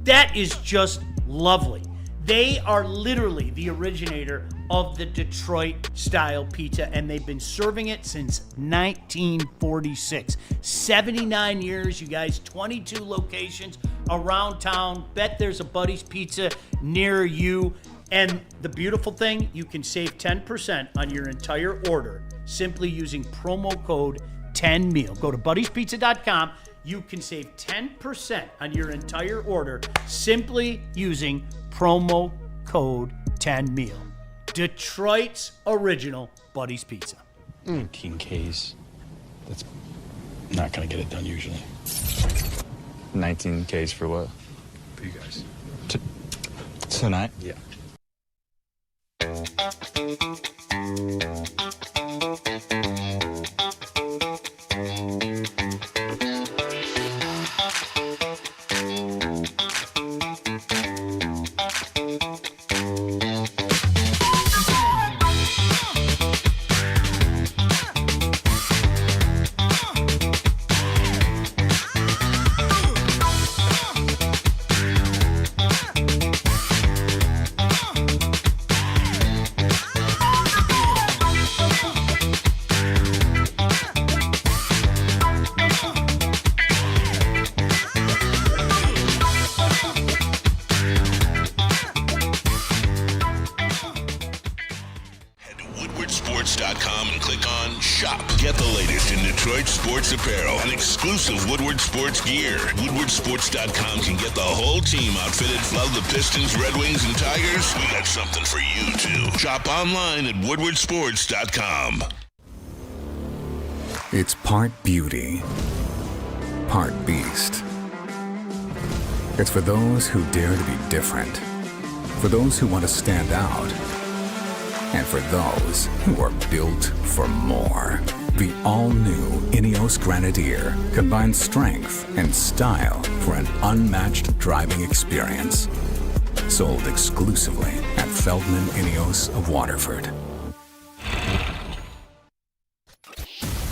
that is just lovely. They are literally the originator of the Detroit-style pizza, and they've been serving it since 1946. 79 years, you guys, 22 locations around town. Bet there's a Buddy's Pizza near you. And the beautiful thing, you can save 10% on your entire order simply using promo code 10meal. Go to buddyspizza.com. You can save 10% on your entire order simply using promo code 10meal. Detroit's original Buddy's Pizza. 19 Ks. That's not going to get it done usually. 19 Ks for what? For you guys. Tonight? Yeah. Head to woodwardsports.com and click on Shop. Get the latest in Detroit sports apparel and exclusive Woodward sports gear. Woodwardsports.com can get the whole team outfitted. Love the Pistons, Red Wings, and Tigers? We got something for you, too. Shop online at woodwardsports.com. It's part beauty, part beast. It's for those who dare to be different, for those who want to stand out, and for those who are built for more. The all-new Ineos Grenadier combines strength and style for an unmatched driving experience. Sold exclusively at Feldman Ineos of Waterford.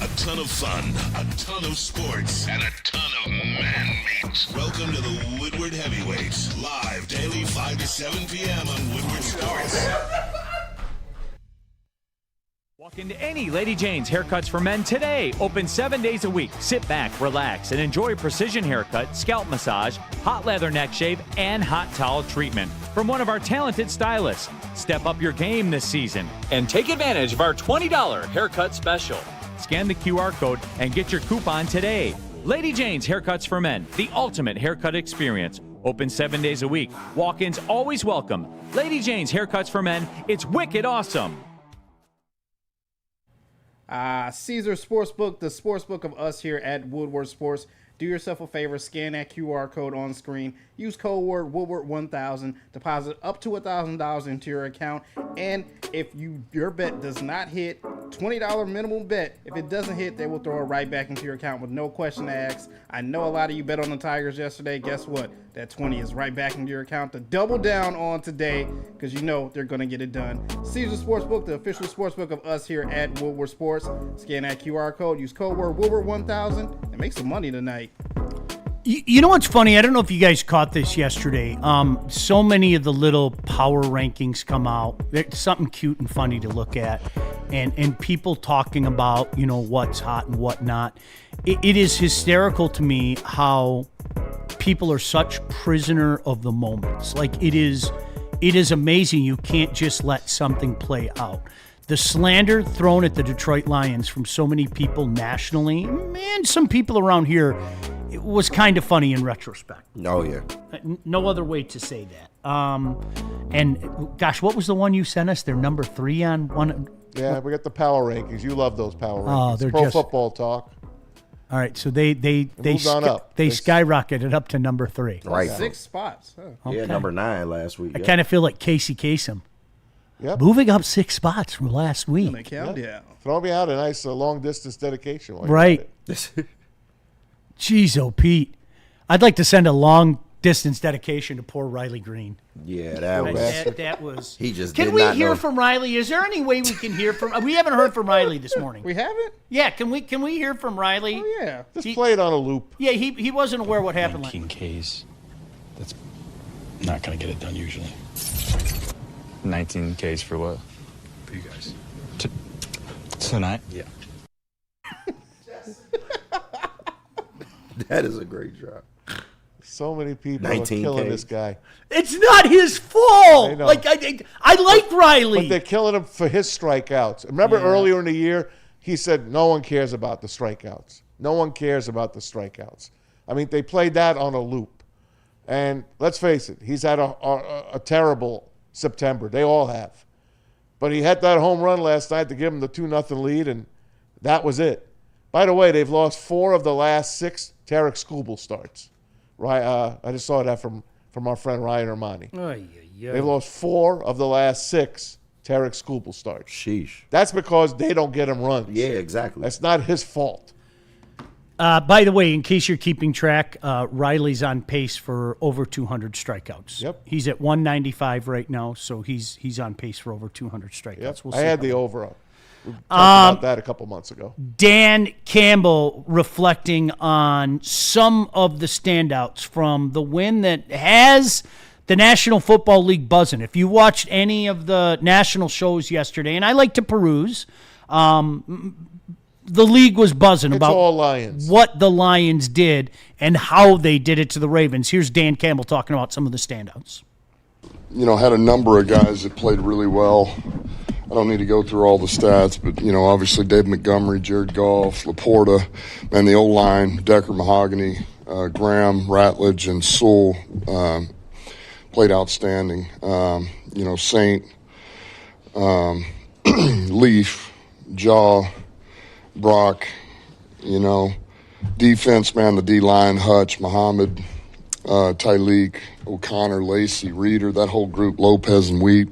A ton of fun, a ton of sports, and a ton of man meat. Welcome to the Woodward Heavyweights, live daily 5 to 7 p.m. on Woodward Sports. Walk into any Lady Jane's Haircuts for Men today. Open 7 days a week. Sit back, relax, and enjoy precision haircut, scalp massage, hot leather neck shave, and hot towel treatment from one of our talented stylists. Step up your game this season and take advantage of our $20 haircut special. Scan the QR code and get your coupon today. Lady Jane's Haircuts for Men, the ultimate haircut experience. Open 7 days a week. Walk-ins always welcome. Lady Jane's Haircuts for Men. It's wicked awesome. Caesar Sportsbook, the sportsbook of us here at Woodward Sports. Do yourself a favor, scan that QR code on screen. Use code word Woodward1000. Deposit up to $1,000 into your account. And if your bet does not hit, $20 minimum bet. If it doesn't hit, they will throw it right back into your account with no question asked. I know a lot of you bet on the Tigers yesterday. Guess what? That 20 is right back into your account to double down on today because you know they're going to get it done. Caesar Sportsbook, the official sportsbook of us here at Woodward Sports. Scan that QR code. Use code word Woodward1000 and make some money tonight. You know what's funny? I don't know if you guys caught this yesterday. So many of the little power rankings come out. It's something cute and funny to look at. And people talking about, you know, what's hot and what not. It is hysterical to me how people are such prisoner of the moments. Like, it is amazing. You can't just let something play out. The slander thrown at the Detroit Lions from so many people nationally, and some people around here, it was kind of funny in retrospect. Oh, yeah. No other way to say that. And gosh, what was the one you sent us? They're number 3 on one. Yeah, we got the power rankings. You love those power rankings. Oh, they're Pro just Football Talk. All right, so they skyrocketed up to number 3. Right. 6 spots. Huh. Okay. Yeah, number 9 last week. I kind of feel like Casey Kasem. Yep. Moving up 6 spots from last week. The countdown. Throw me out a nice long distance dedication. while Right. you're at it. Jeez, oh, Pete. I'd like to send a long distance dedication to poor Riley Green. Yeah, that was. That was. He just Can did we not hear know. from Riley? Is there any way we can hear from? We haven't heard from Riley this morning. We haven't? Yeah, can we hear from Riley? Oh, yeah. Just play it on a loop. Yeah, he wasn't aware what happened. 19 Ks. That's not going to get it done usually. 19 Ks for what? For you guys. Tonight? Yeah. That is a great job. So many people are 19 killing Ks. this guy. It's not his fault. I know. Like I like Riley. But they're killing him for his strikeouts. Remember earlier in the year, he said no one cares about the strikeouts. No one cares about the strikeouts. I mean, they played that on a loop. And let's face it, he's had a terrible September. They all have. But he had that home run last night to give him the 2-0 lead, and that was it. By the way, they've lost 4 of the last 6 Tarek SKUBAL starts. Right? I just saw that from our friend Ryan Armani. They've lost 4 of the last 6 Tarek SKUBAL starts. Sheesh. That's because they don't get him runs. Yeah, exactly. That's not his fault. By the way, in case you're keeping track, Riley's on pace for over 200 strikeouts. Yep. He's at 195 right now, so he's on pace for over 200 strikeouts. Yep. We'll I see had how the that- over up. We talked about that a couple months ago. Dan Campbell reflecting on some of the standouts from the win that has the National Football League buzzing. If you watched any of the national shows yesterday, and I like to peruse, the league was buzzing It's about all Lions. what the Lions did and how they did it to the Ravens. Here's Dan Campbell talking about some of the standouts. Had a number of guys that played really well. I don't need to go through all the stats, but, obviously Dave Montgomery, Jared Goff, Laporta, and the O-line, Decker, Mahogany, Graham, Ratledge, and Sewell played outstanding. Saint, Leaf, Jaw, Brock, defense, man, the D-line, Hutch, Muhammad, Tyleek, O'Connor, Lacey, Reeder, that whole group, Lopez and Wheat,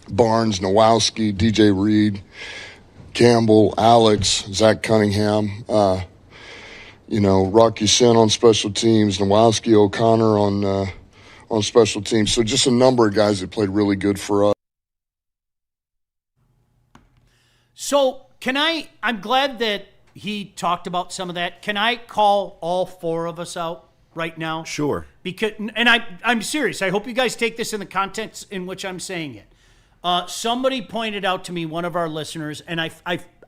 Barnes, Nowowski, DJ Reed, Campbell, Alex, Zach Cunningham, Rocky Sin on special teams, Nowowski, O'Connor on special teams. So just a number of guys that played really good for us. So I'm glad that he talked about some of that. Can I call all four of us out right now? Sure. And I'm serious. I hope you guys take this in the context in which I'm saying it. Somebody pointed out to me, one of our listeners, and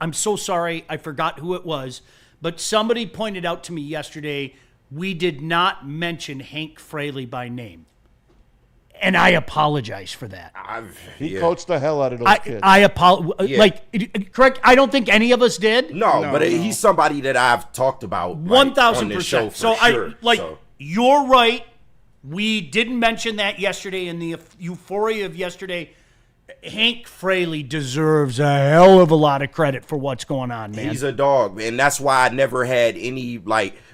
I'm so sorry, I forgot who it was, but somebody pointed out to me yesterday, we did not mention Hank Fraley by name. And I apologize for that. He coached the hell out of those kids. I apologize. Yeah. Correct? I don't think any of us did. No, but he's somebody that I've talked about. 1,000%. So sure. You're right. We didn't mention that yesterday in the euphoria of yesterday. Hank Fraley deserves a hell of a lot of credit for what's going on, man. He's a dog, and that's why I never had any,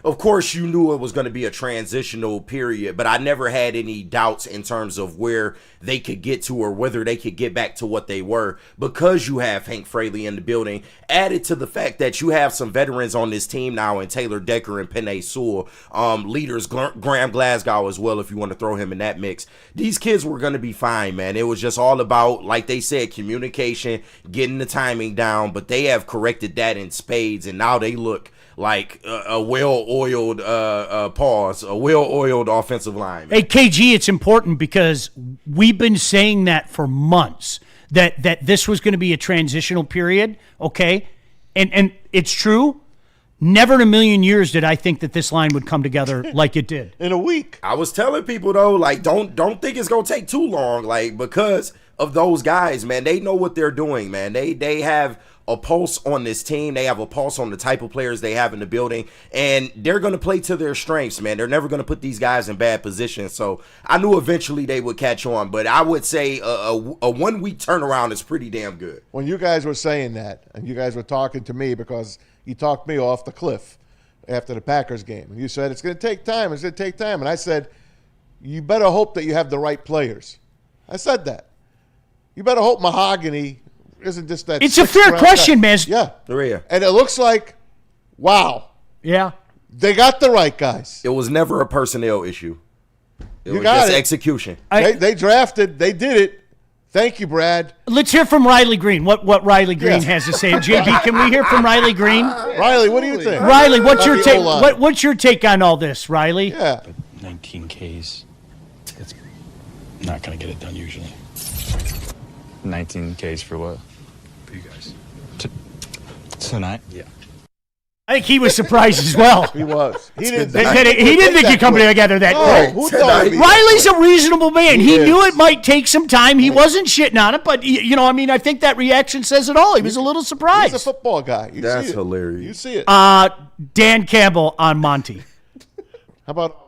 of course you knew it was going to be a transitional period, but I never had any doubts in terms of where they could get to or whether they could get back to what they were, because you have Hank Fraley in the building, added to the fact that you have some veterans on this team now in Taylor Decker and Penei Sewell, leaders, Graham Glasgow as well, if you want to throw him in that mix. These kids were going to be fine, man. It was just all about, like they said, communication, getting the timing down, but they have corrected that in spades, and now they look like a well-oiled offensive line. Hey, KG, it's important because we've been saying that for months, that this was going to be a transitional period, okay? And it's true. Never in a million years did I think that this line would come together like it did. In a week. I was telling people, though, don't think it's going to take too long, because of those guys, man. They know what they're doing, man. They have a pulse on this team. They have a pulse on the type of players they have in the building, and they're going to play to their strengths, man. They're never going to put these guys in bad positions. So I knew eventually they would catch on, but I would say a 1 week turnaround is pretty damn good. When you guys were saying that, and you guys were talking to me because you talked me off the cliff after the Packers game, and you said it's going to take time. It's going to take time, and I said you better hope that you have the right players. I said that. You better hope Mahogany isn't just that. It's a fair question, man. Yeah. Maria. And it looks like, wow. Yeah. They got the right guys. It was never a personnel issue. It was got just it. execution. They drafted. They did it. Thank you, Brad. Let's hear from Riley Green. What Riley Green has to say. JB, can we hear from Riley Green? Riley, what do you think? Riley, what's your About the take? O-line. What's your take on all this, Riley? Yeah. 19 Ks. That's not going to get it done usually. 19 Ks for what? For you guys. Tonight? Yeah. I think he was surprised as well. He was. He didn't He didn't think you'd come together that No, quick. who thought it'd be Riley's that a reasonable man. He is. knew it might take some time. He wasn't shitting on it, but I think that reaction says it all. He was a little quick? surprised. He's a football guy. You That's see it. hilarious. You see it. Dan Campbell on Monty. How about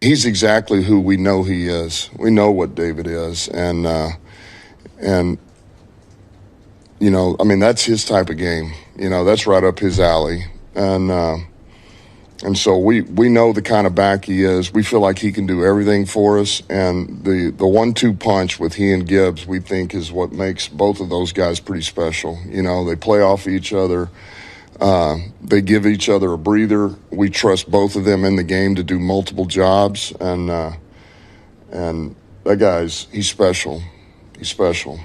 He's exactly who we know he is. We know what David is, and that's his type of game. That's right up his alley. And And so we know the kind of back he is. We feel like he can do everything for us. And the 1-2 punch with he and Gibbs, we think, is what makes both of those guys pretty special. You know, they play off each other. They give each other a breather. We trust both of them in the game to do multiple jobs. And that guy's, he's special. He's special.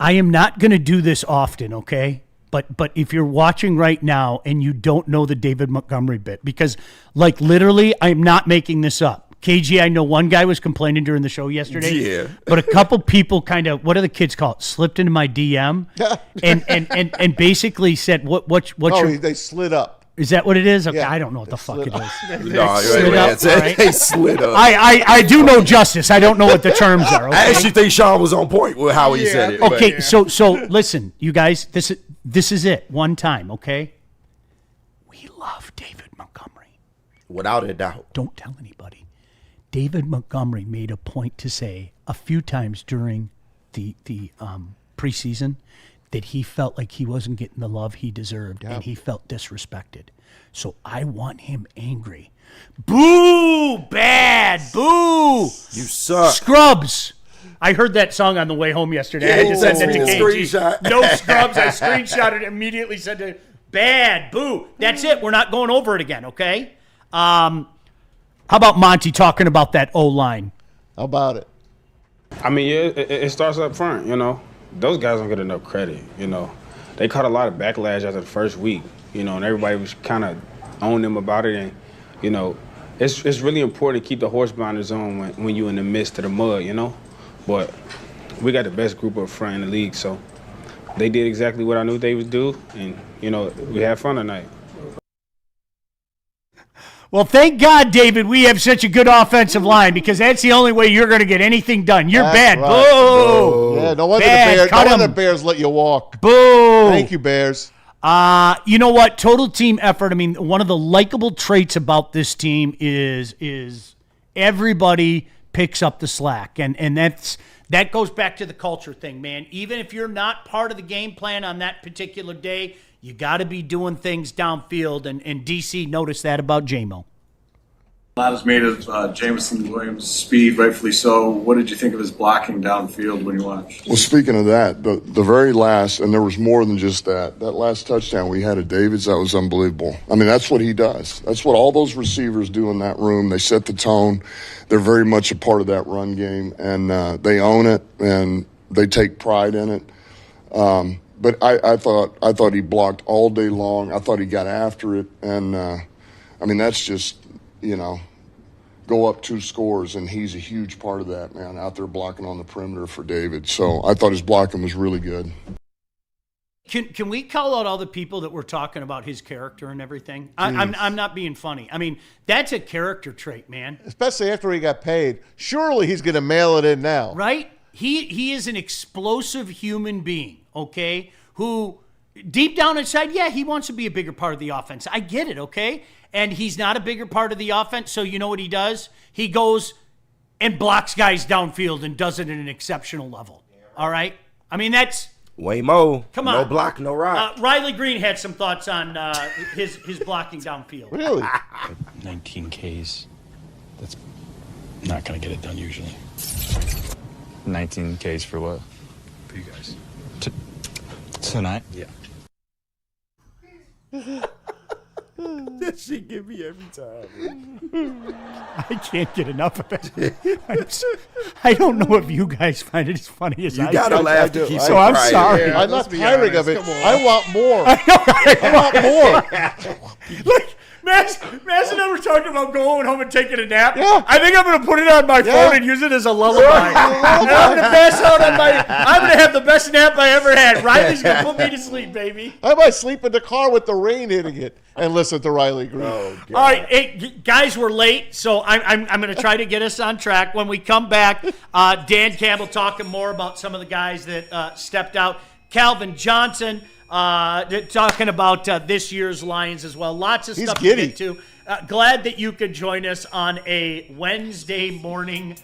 I am not going to do this often, okay? But if you're watching right now and you don't know the David Montgomery bit, because, like, literally, I'm not making this up. KG, I know one guy was complaining during the show yesterday. Yeah. But a couple people kind of, what do the kids call it? Slipped into my DM and basically said, what's your... they slid up. Is that what it is? Okay, Yeah, I don't know what the fuck it is. They slid up. I do know justice. I don't know what the terms are. Okay? I actually think Sean was on point with how he said it. Okay, so listen, you guys, this is it. One time, okay? We love David Montgomery. Without a doubt. Don't tell anybody. David Montgomery made a point to say a few times during the preseason that he felt like he wasn't getting the love he deserved, and he felt disrespected. So I want him angry. Boo! Bad! Boo! You suck. Scrubs! I heard that song on the way home yesterday. I just sent it to KG. Screenshot. No Scrubs. I screenshotted it, immediately said to bad, boo. That's it. We're not going over it again, okay? How about Monty talking about that O-line? How about it? I mean, it starts up front, you know. Those guys don't get enough credit, you know. They caught a lot of backlash after the first week, you know, and everybody was kind of on them about it. And, you know, it's really important to keep the horse blinders on when you're in the midst of the mud, you know. But we got the best group up front in the league, so they did exactly what I knew they would do, and, you know, we had fun tonight. Well, thank God, David, we have such a good offensive line, because that's the only way you're going to get anything done. You're bad. Right. Boo! Yeah, no wonder the Bears let you walk. Boo! Thank you, Bears. You know what? Total team effort. I mean, one of the likable traits about this team is everybody picks up the slack, and that goes back to the culture thing, man. Even if you're not part of the game plan on that particular day, you got to be doing things downfield, and DC noticed that about J-Mo. A lot is made of Jameson Williams' speed, rightfully so. What did you think of his blocking downfield when you watched? Well, speaking of that, the very last, and there was more than just that last touchdown we had at David's, that was unbelievable. I mean, that's what he does. That's what all those receivers do in that room. They set the tone. They're very much a part of that run game, and they own it, and they take pride in it. But I thought he blocked all day long. I thought he got after it, and I mean, that's just, you know, go up 2 scores, and he's a huge part of that, man, out there blocking on the perimeter for David. So I thought his blocking was really good. Can we call out all the people that were talking about his character and everything? I'm not being funny. I mean, that's a character trait, man. Especially after he got paid. Surely he's going to mail it in now. Right? He is an explosive human being, okay, who deep down inside, yeah, he wants to be a bigger part of the offense. I get it, okay? And he's not a bigger part of the offense, so you know what he does? He goes and blocks guys downfield and does it at an exceptional level, all right? I mean, that's... Waymo. Come on. No block, no rock. Riley Green had some thoughts on his blocking downfield. Really? 19 Ks. That's not going to get it done usually. 19 Ks for what? For you guys. Tonight? Yeah. That shit get me every time. I can't get enough of it. I don't know if you guys find it as funny as I do. You gotta laugh to keep so I'm crying. sorry. Yeah, I'm not let's be tiring honest. of it. Come on. I want more. I want more. Like, Madison never talked about going home and taking a nap. Yeah. I think I'm going to put it on my phone and use it as a lullaby. And I'm going to pass out on I'm going to have the best nap I ever had. Riley's going to put me to sleep, baby. I might sleep in the car with the rain hitting it and listen to Riley Green. Oh, God. All right, hey, guys, we're late, so I'm going to try to get us on track. When we come back, Dan Campbell talking more about some of the guys that stepped out. Calvin Johnson talking about this year's Lions as well. Lots of stuff to get to. Glad that you could join us on a Wednesday morning.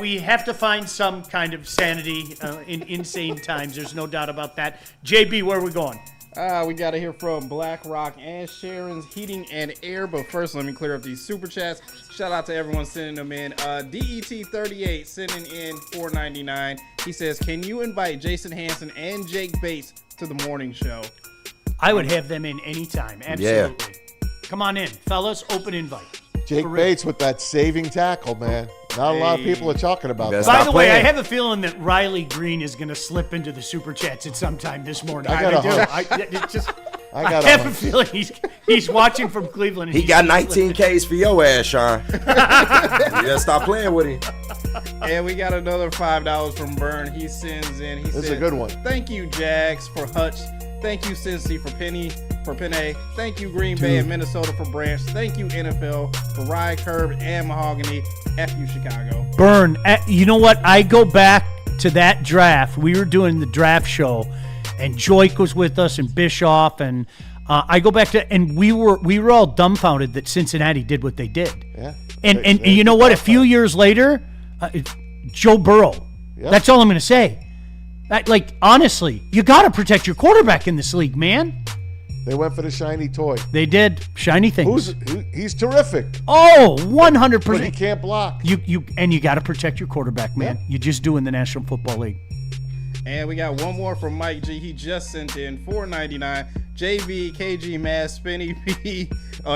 We have to find some kind of sanity in insane times. There's no doubt about that. JB, where are we going? We got to hear from Black Rock and Sharon's Heating and Air. But first, let me clear up these super chats. Shout out to everyone sending them in. DET38 sending in $4.99. He says, can you invite Jason Hansen and Jake Bates to the morning show? I would have them in anytime. Absolutely. Yeah. Come on in, fellas. Open invite. Jake Bates with that saving tackle, man. Not a lot of people are talking about that. By the way, I have a feeling that Riley Green is going to slip into the super chats at some time this morning. I have a feeling he's watching from Cleveland. He got 19 Ks for your ass, Sean. You gotta stop playing with him. And we got another $5 from Byrne. He sends in. He says, a good one. Thank you, Jags, for Hutch. Thank you, Cincy, for Penny. Thank you, Green Bay and Minnesota for Branch. Thank you, NFL, for Rye, Curb, and Mahogany. F you, Chicago. Byrne, you know what? I go back to that draft. We were doing the draft show, and Joik was with us, and Bischoff, and I go back to, and we were all dumbfounded that Cincinnati did what they did. Yeah. And you know what? A few years later, Joe Burrow. Yep. That's all I'm going to say. Honestly, you got to protect your quarterback in this league, man. They went for the shiny toy. They did. Shiny things. He's terrific. Oh, 100%. But he can't block. You got to protect your quarterback, man. Yeah. You just do in the National Football League. And we got one more from Mike G. He just sent in $4.99. JV, KG, Mass, Spinny B,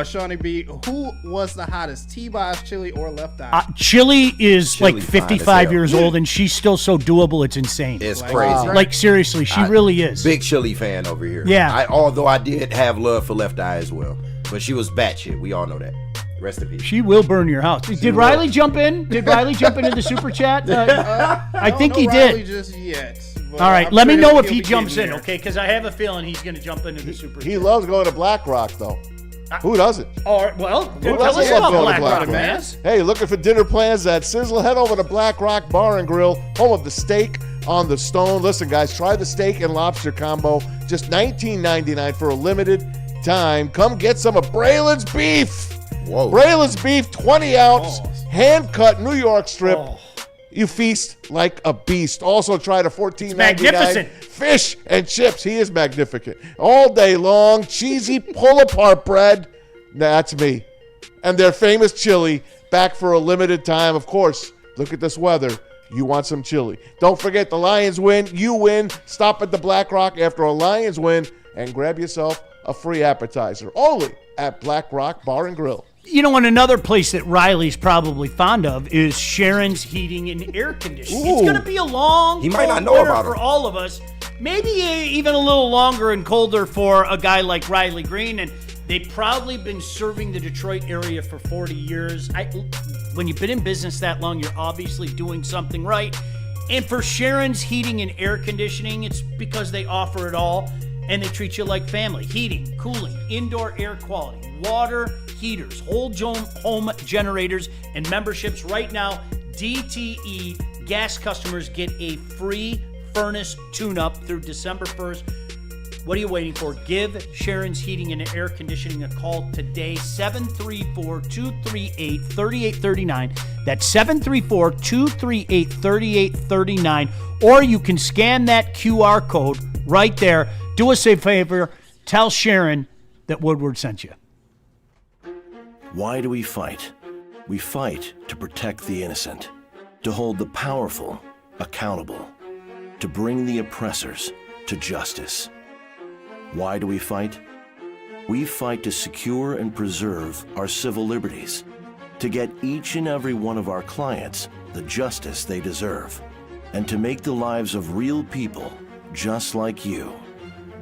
Shawnee B. Who was the hottest, T-Boz, Chili, or Left Eye? Chili is Chili 55 years old, and she's still so doable. It's insane. It's crazy. Like, seriously, she really is. Big Chili fan over here. Yeah. Although I did have love for Left Eye as well. But she was batshit. We all know that. Rest in peace. She will burn your house. Did Riley jump in? Did Riley jump into the super chat? I think he Riley did. Just yet. All right, let me know if he jumps in, okay? Because I have a feeling he's going to jump into the super chat. He loves going to Black Rock, though. Who doesn't? All right, well, Who tell us about Black Rock, man. Hey, looking for dinner plans at Sizzler? Head over to Black Rock Bar and Grill, home of the steak on the stone. Listen, guys, try the steak and lobster combo. Just $19.99 for a limited time. Come get some of Braylon's beef. Whoa. Braylon's beef, 20-ounce, hand-cut New York strip. Oh. You feast like a beast. Also try the $14.99 fish and chips. He is magnificent. All day long, cheesy pull-apart bread. That's me. And their famous chili, back for a limited time. Of course, look at this weather. You want some chili. Don't forget, the Lions win. You win. Stop at the Black Rock after a Lions win and grab yourself a free appetizer. Only at Black Rock Bar and Grill. You know, and another place that Riley's probably fond of is Sharon's Heating and Air Conditioning. It's going to be a long, he might not know about for all of us. Maybe even a little longer and colder for a guy like Riley Green. And they've probably been serving the Detroit area for 40 years. When you've been in business that long, you're obviously doing something right. And for Sharon's Heating and Air Conditioning, it's because they offer it all. And they treat you like family. Heating, cooling, indoor air quality, water heaters, whole home generators, and memberships. Right now, DTE gas customers get a free furnace tune-up through December 1st. What are you waiting for? Give Sharon's Heating and Air Conditioning a call today, 734-238-3839. That's 734-238-3839. Or you can scan that QR code right there. Do us a favor, tell Sharon that Woodward sent you. Why do we fight? We fight to protect the innocent, to hold the powerful accountable, to bring the oppressors to justice. Why do we fight? We fight to secure and preserve our civil liberties, to get each and every one of our clients the justice they deserve, and to make the lives of real people just like you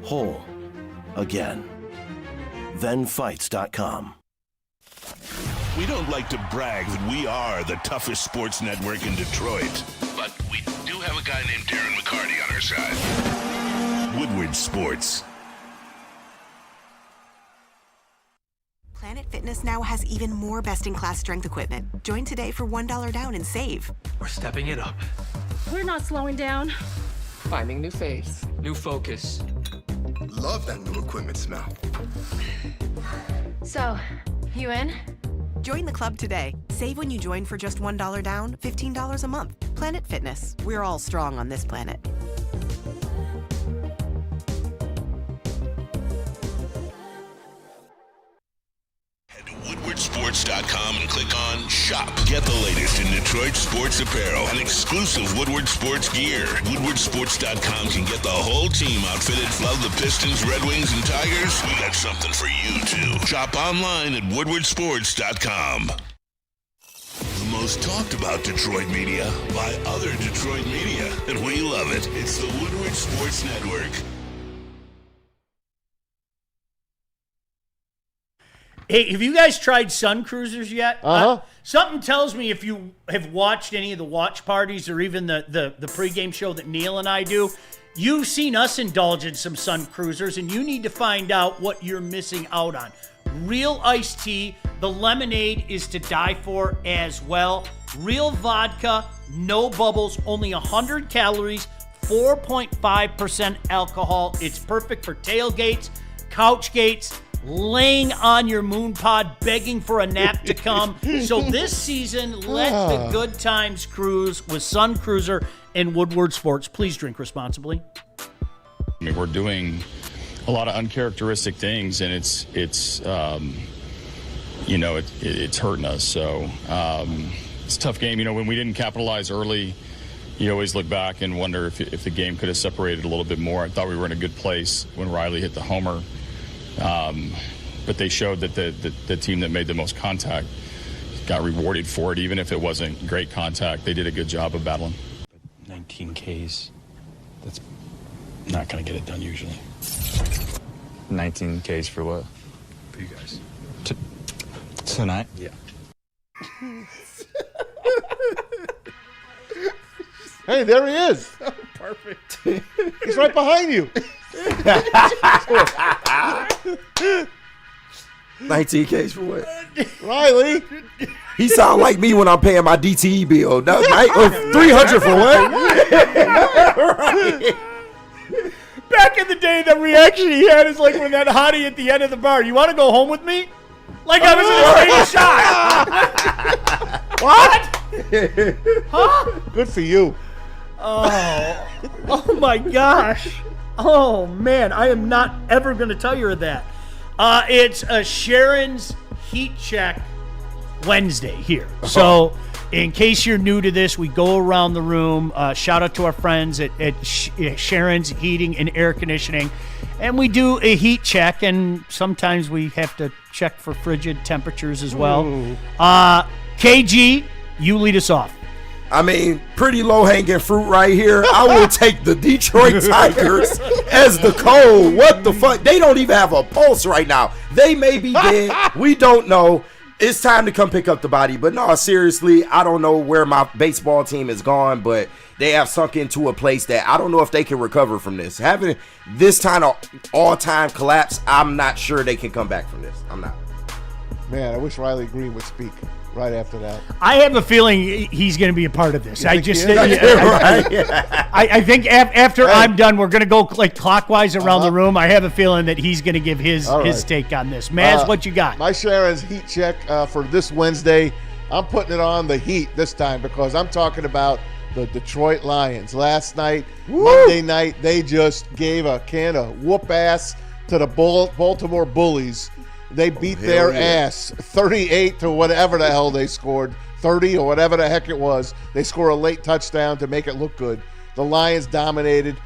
whole again. ThenFights.com. We don't like to brag that we are the toughest sports network in Detroit, but we do have a guy named Darren McCarty on our side. Woodward Sports. Planet Fitness now has even more best-in-class strength equipment. Join today for $1 down and save. We're stepping it up. We're not slowing down. Finding new face. New focus. Love that new equipment smell. So, you in? Join the club today. Save when you join for just $1 down, $15 a month. Planet Fitness. We're all strong on this planet. WoodwardSports.com and click on Shop. Get the latest in Detroit sports apparel and exclusive Woodward Sports gear. WoodwardSports.com can get the whole team outfitted. Love the Pistons, Red Wings, and Tigers? We got something for you, too. Shop online at WoodwardSports.com. The most talked about Detroit media by other Detroit media, and we love it. It's the Woodward Sports Network. Hey, have you guys tried Sun Cruisers yet? Something tells me if you have watched any of the watch parties or even the pregame show that Neil and I do, you've seen us indulge in some Sun Cruisers, and you need to find out what you're missing out on. Real iced tea. The lemonade is to die for as well. Real vodka, no bubbles, only 100 calories, 4.5% alcohol. It's perfect for tailgates, couch gates, laying on your moon pod, begging for a nap to come. So this season, let the good times cruise with Sun Cruiser and Woodward Sports. Please drink responsibly. I mean, we're doing a lot of uncharacteristic things, and it's hurting us. So it's a tough game. You know, when we didn't capitalize early, you always look back and wonder if the game could have separated a little bit more. I thought we were in a good place when Riley hit the homer. But they showed that the team that made the most contact got rewarded for it, even if it wasn't great contact. They did a good job of battling. 19 Ks. That's not going to get it done usually. 19 Ks for what? For you guys. Tonight? Yeah. Hey, there he is. Perfect. He's right behind you. 19 Ks for what? Riley. He sound like me when I'm paying my DTE bill. 300 for what? Right. Back in the day, the reaction he had is like when that hottie at the end of the bar, you want to go home with me? Like I was in a shot. What? Huh? Good for you. Oh my gosh. Oh man, I am not ever going to tell you that. It's a Sharon's Heat Check Wednesday here. So in case you're new to this, we go around the room. Shout out to our friends at Sharon's Heating and Air Conditioning. And we do a heat check, and sometimes we have to check for frigid temperatures as well. KG, you lead us off. I mean, pretty low-hanging fruit right here. I will take the Detroit Tigers as the cold. What the fuck? They don't even have a pulse right now. They may be dead. We don't know. It's time to come pick up the body. But no, seriously, I don't know where my baseball team is gone, but they have sunk into a place that I don't know if they can recover from this. Having this kind of all-time collapse, I'm not sure they can come back from this. I'm not. Man, I wish Riley Green would speak right after that. I have a feeling he's going to be a part of this. I think after I'm done, we're going to go like clockwise around the room. I have a feeling that he's going to give his take on this. Maz, what you got? My Sharon's Heat Check for this Wednesday, I'm putting it on the Heat this time because I'm talking about the Detroit Lions. Last night, Monday night, they just gave a can of whoop ass to the Baltimore Bullies. They beat their ass 38 to whatever the hell they scored, 30 or whatever the heck it was. They score a late touchdown to make it look good. The Lions dominated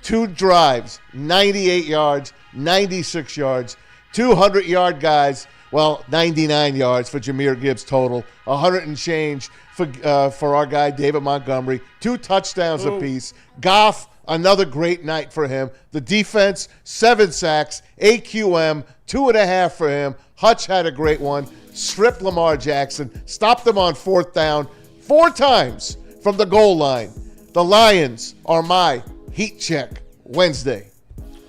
2 drives, 98 yards, 96 yards, 200-yard guys. Well, 99 yards for Jahmyr Gibbs total, 100 and change for our guy David Montgomery, 2 touchdowns apiece. Goff, another great night for him. The defense, 7 sacks, AQM, 2.5 for him. Hutch had a great one. Stripped Lamar Jackson. Stopped them on 4th down 4 times from the goal line. The Lions are my Heat Check Wednesday.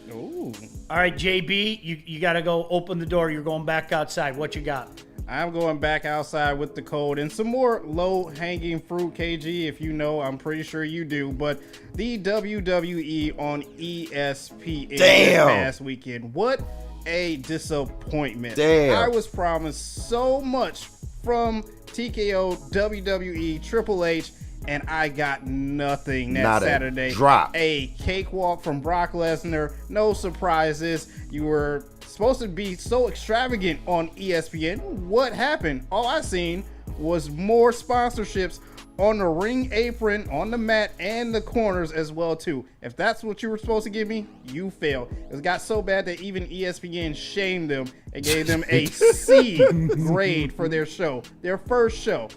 Ooh. All right, JB, you got to go open the door. You're going back outside. What you got? I'm going back outside with the cold and some more low-hanging fruit, KG. If you know, I'm pretty sure you do. But the WWE on ESPN past weekend. What a disappointment. Damn. I was promised so much from TKO, WWE, Triple H, and I got nothing that Saturday. Drop. A cakewalk from Brock Lesnar. No surprises. You were supposed to be so extravagant on ESPN. What happened? All I seen was more sponsorships on the ring apron, on the mat, and the corners as well too. If that's what you were supposed to give me, you failed. It got so bad that even ESPN shamed them and gave them a C grade for their show, their first show.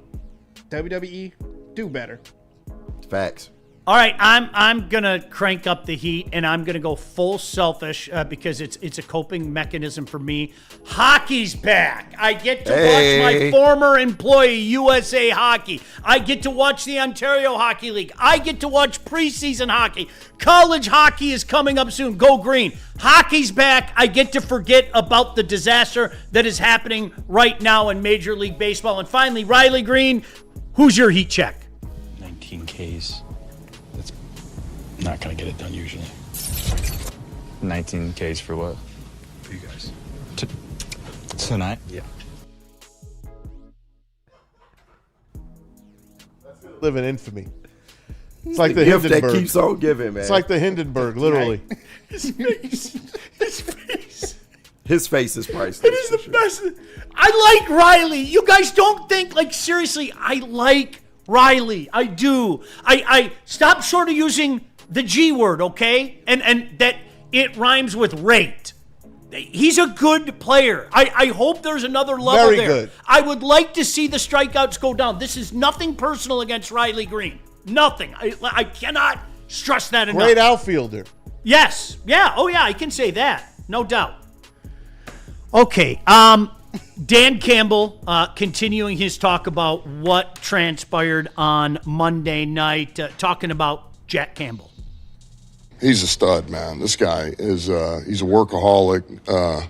WWE, do better. Facts. All right, I'm gonna crank up the heat, and I'm gonna go full selfish because it's a coping mechanism for me. Hockey's back. I get to watch my former employee, USA Hockey. I get to watch the Ontario Hockey League. I get to watch preseason hockey. College hockey is coming up soon. Go Green. Hockey's back. I get to forget about the disaster that is happening right now in Major League Baseball. And finally, Riley Green, who's your heat check? 19 Ks. That's not going to get it done usually. 19 Ks for what? For you guys. Tonight? Yeah. Live in infamy. It's like the gift Hindenburg. that keeps on giving, man. It's like the Hindenburg, literally. His face. His face is priceless. It is the best. I like Riley. You guys don't think, like, seriously, I like Riley. I do. I stop short of using the G word, okay? And that it rhymes with rate. He's a good player. I hope there's another level Very there. good. I would like to see the strikeouts go down. This is nothing personal against Riley Green. Nothing. I cannot stress that enough. Great outfielder. Yes. Yeah. Oh, yeah. I can say that. No doubt. Okay. Dan Campbell continuing his talk about what transpired on Monday night, talking about Jack Campbell. He's a stud, man. This guy is he's a workaholic.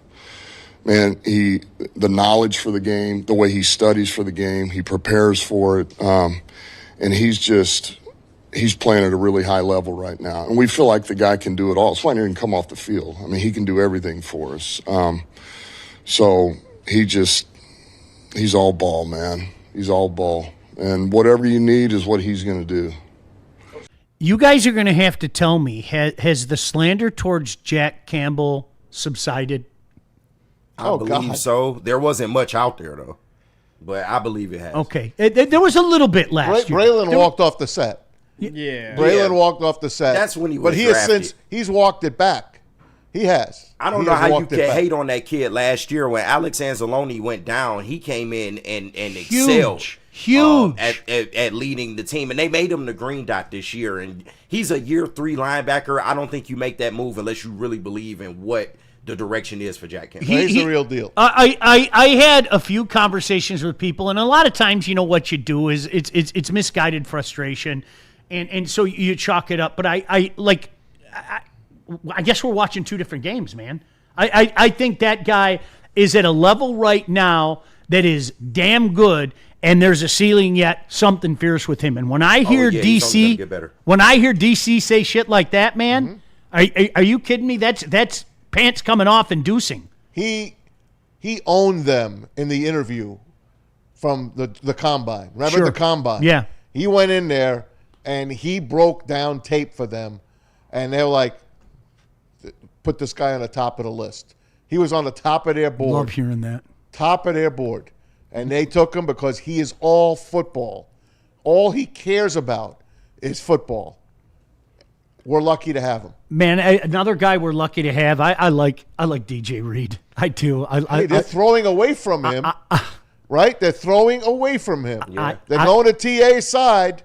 Man, the knowledge for the game, the way he studies for the game, he prepares for it, and he's playing at a really high level right now. And we feel like the guy can do it all. That's why he didn't come off the field. I mean, he can do everything for us. So he's all ball, man. He's all ball. And whatever you need is what he's going to do. You guys are going to have to tell me, has the slander towards Jack Campbell subsided? I believe so. There wasn't much out there, though. But I believe it has. Okay. There was a little bit last year. Braylon walked off the set. Yeah. Braylon walked off the set. That's when he was But he has drafted. he's walked it back. He has. I don't know how you can hate on that kid last year when Alex Anzalone went down. He came in and excelled. Huge. At leading the team. And they made him the green dot this year. And he's a year 3 linebacker. I don't think you make that move unless you really believe in what the direction is for Jack Campbell. He's the real deal. I had a few conversations with people, and a lot of times, you know, what you do is it's misguided frustration, and so you chalk it up. But I guess we're watching two different games, man. I think that guy is at a level right now that is damn good, and there's a ceiling yet, something fierce with him. And when I hear DC say shit like that, man, are you kidding me? That's pants coming off inducing. He owned them in the interview from the combine. Remember the combine? Yeah. He went in there and he broke down tape for them, and they were like, put this guy on the top of the list. He was on the top of their board. Love hearing that. Top of their board. And they took him because he is all football. All he cares about is football. We're lucky to have him. Man, another guy we're lucky to have. I like DJ Reed. I do. They're throwing away from him, right? They're throwing away from him. They're going to TA's side.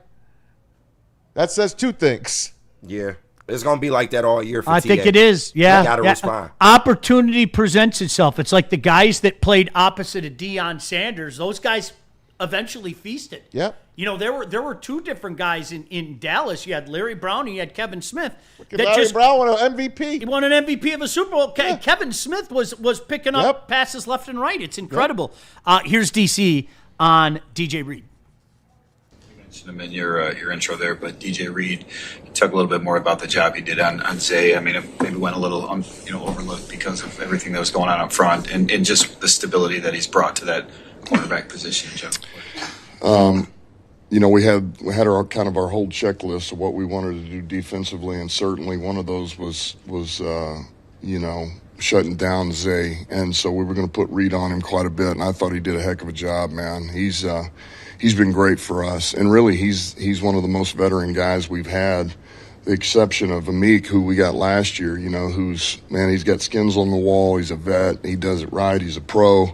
That says two things. Yeah. It's going to be like that all year for I TA. think it is. Yeah. You got to respond. Opportunity presents itself. It's like the guys that played opposite of Deion Sanders. Those guys eventually feasted. Yeah. You know, there were two different guys in Dallas. You had Larry Brown and you had Kevin Smith. Larry Brown won an MVP. He won an MVP of a Super Bowl. Yeah. Kevin Smith was picking up passes left and right. It's incredible. Here's DC on DJ Reed. You mentioned him in your intro there, but DJ Reed, talk a little bit more about the job he did on Zay. I mean, it maybe went a little overlooked because of everything that was going on up front and just the stability that he's brought to that cornerback position in general. You know, we had our kind of our whole checklist of what we wanted to do defensively, and certainly one of those was shutting down Zay, and so we were going to put Reed on him quite a bit, and I thought he did a heck of a job, man. He's been great for us, and really he's one of the most veteran guys we've had, the exception of Amik, who we got last year, you know, he's got skins on the wall, he's a vet, he does it right, he's a pro.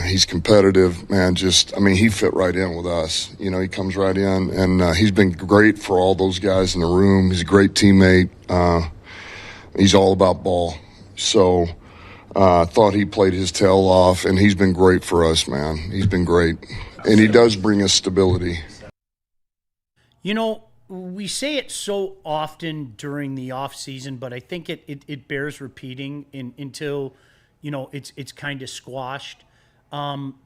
He's competitive, man. He fit right in with us. You know, he comes right in, and he's been great for all those guys in the room. He's a great teammate. He's all about ball. So I thought he played his tail off, and he's been great for us, man. He's been great. And he does bring us stability. You know, we say it so often during the off season, but I think it bears repeating until, you know, it's kind of squashed.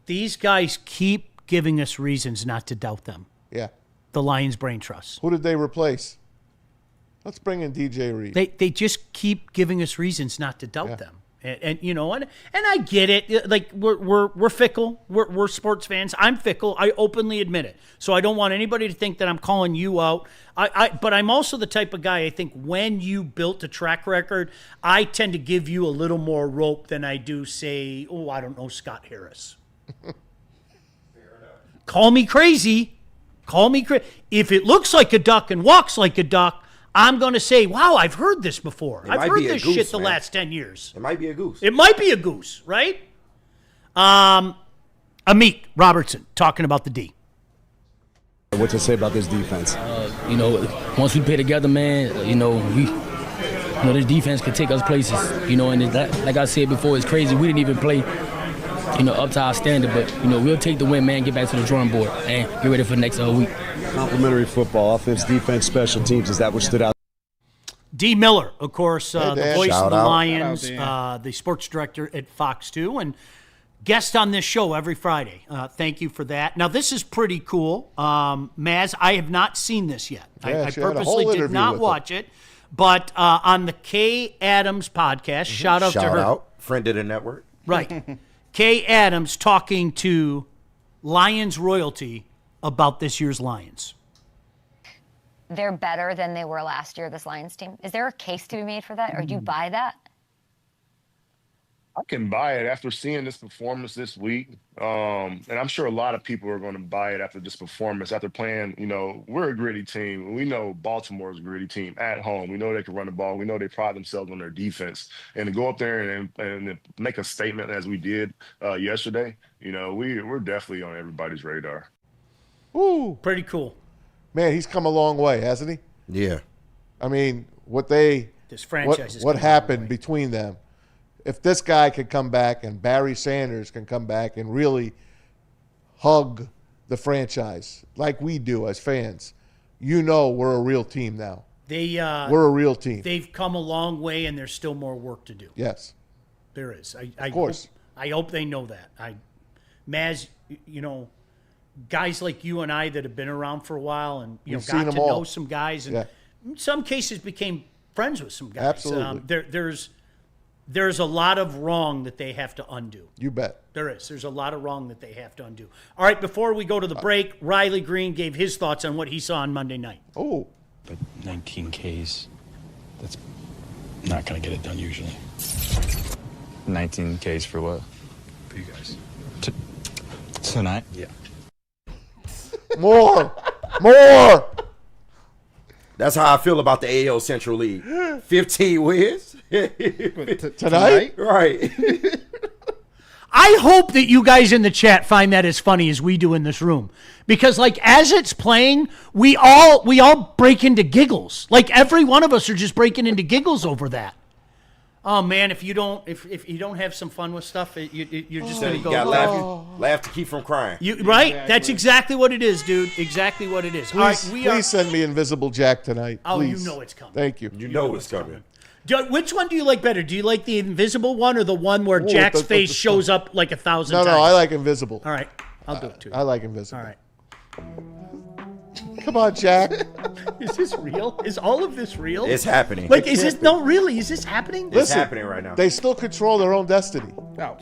These guys keep giving us reasons not to doubt them. Yeah. The Lions Brain Trust. Who did they replace? Let's bring in DJ Reed. They just keep giving us reasons not to doubt them. And you know, and I get it. Like we're fickle. We're sports fans. I'm fickle. I openly admit it. So I don't want anybody to think that I'm calling you out. But I'm also the type of guy, I think, when you built a track record, I tend to give you a little more rope than I do, say, I don't know, Scott Harris. Call me crazy. Call me crazy. If it looks like a duck and walks like a duck, I'm going to say, wow, I've heard this before. I've heard this shit the last 10 years. It might be a goose. It might be a goose, right? Amik Robertson talking about the D. What to say about this defense? You know, once we play together, man, you know, this defense could take us places. You know, and like I said before, it's crazy. We didn't even play, you know, up to our standard. But, you know, we'll take the win, man, get back to the drawing board, and get ready for the next week. Complementary football, offense, defense, special teams. Is that what stood out? D. Miller, of course, the voice Shout of the out. Lions, the sports director at Fox 2, and guest on this show every Friday. Thank you for that. Now, this is pretty cool. Maz, I have not seen this yet. I purposely did not watch it. But on the Kay Adams podcast, shout out to her. Shout out. Friend of the network. Right. Kay Adams talking to Lions royalty about this year's Lions. They're better than they were last year, this Lions team. Is there a case to be made for that, or do you buy that? I can buy it after seeing this performance this week. And I'm sure a lot of people are going to buy it after this performance, after playing, you know, we're a gritty team. We know Baltimore is a gritty team at home. We know they can run the ball. We know they pride themselves on their defense. And to go up there and make a statement as we did yesterday, you know, we're definitely on everybody's radar. Ooh. Pretty cool. Man, he's come a long way, hasn't he? Yeah. I mean, what happened between them. If this guy could come back and Barry Sanders can come back and really hug the franchise like we do as fans, you know we're a real team now. We're a real team. They've come a long way, and there's still more work to do. Yes. There is. Of course. I hope they know that. Maz, you know, guys like you and I that have been around for a while and got to know some guys and in some cases became friends with some guys. Absolutely. There's a lot of wrong that they have to undo. You bet. There is. There's a lot of wrong that they have to undo. All right, before we go to the break, Riley Green gave his thoughts on what he saw on Monday night. Oh. But 19 Ks, that's not going to get it done usually. 19 Ks for what? For you guys. Tonight? Yeah. More. That's how I feel about the AL Central League. 15 wins. Tonight? Right. I hope that you guys in the chat find that as funny as we do in this room. Because, like, as it's playing, we all break into giggles. Like, every one of us are just breaking into giggles over that. Oh man, if you don't have some fun with stuff, you're just gonna go. You gotta laugh to keep from crying. Right? Exactly. That's exactly what it is, dude. Exactly what it is. Please send me Invisible Jack tonight. Oh, please. you know it's coming. Thank you. You know it's coming. Which one do you like better? Do you like the invisible one or the one where Jack's face shows up like 1,000 times? No, I like invisible. All right, I'll do it too. I like invisible. All right. Come on, Jack. Is this real? Is all of this real? It's happening. Like, is this really? Is this happening? It's happening right now. They still control their own destiny. Oh.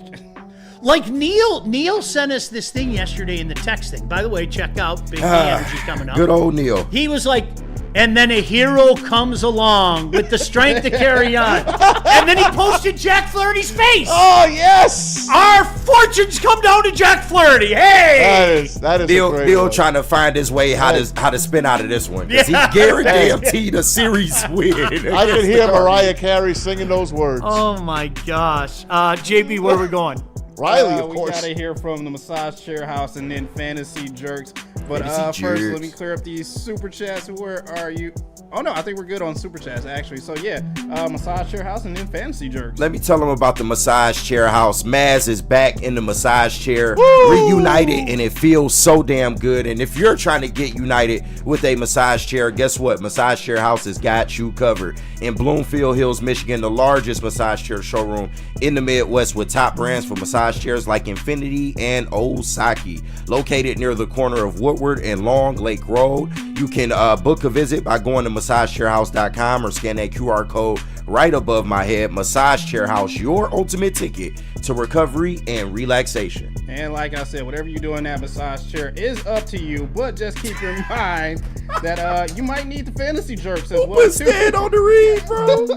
Like Neil sent us this thing yesterday in the text thing. By the way, check out Big Energy coming up. Good old Neil. He was like, And then a hero comes along with the strength to carry on. And then he posted Jack Flaherty's face. Oh, yes. Our fortunes come down to Jack Flaherty. Hey. That is Bill trying to find his way how to spin out of this one. Because he guaranteed a series win. I can hear Mariah Carey singing those words. Oh, my gosh. JB, where are we going? Riley, of we course. gotta hear from the Massage Chair House and then Fantasy Jerks. But Fantasy first, Jerks. let me clear up these super chats. Where are you? Oh no, I think we're good on super chats actually. So yeah, Massage Chair House and then Fantasy Jerks. Let me tell them about the Massage Chair House. Maz is back in the massage chair, reunited, and it feels so damn good. And if you're trying to get united with a massage chair, guess what? Massage Chair House has got you covered. In Bloomfield Hills, Michigan, the largest massage chair showroom in the Midwest with top brands for massage chairs like Infinity and Osaki. Located near the corner of Woodward and Long Lake Road. You can book a visit by going to massagechairhouse.com or scan that QR code right above my head. Massage Chair House, your ultimate ticket to recovery and relaxation. And like I said, whatever you do in that massage chair is up to you, but just keep in mind that you might need the Fantasy Jerks as well. What's that on the read, bro?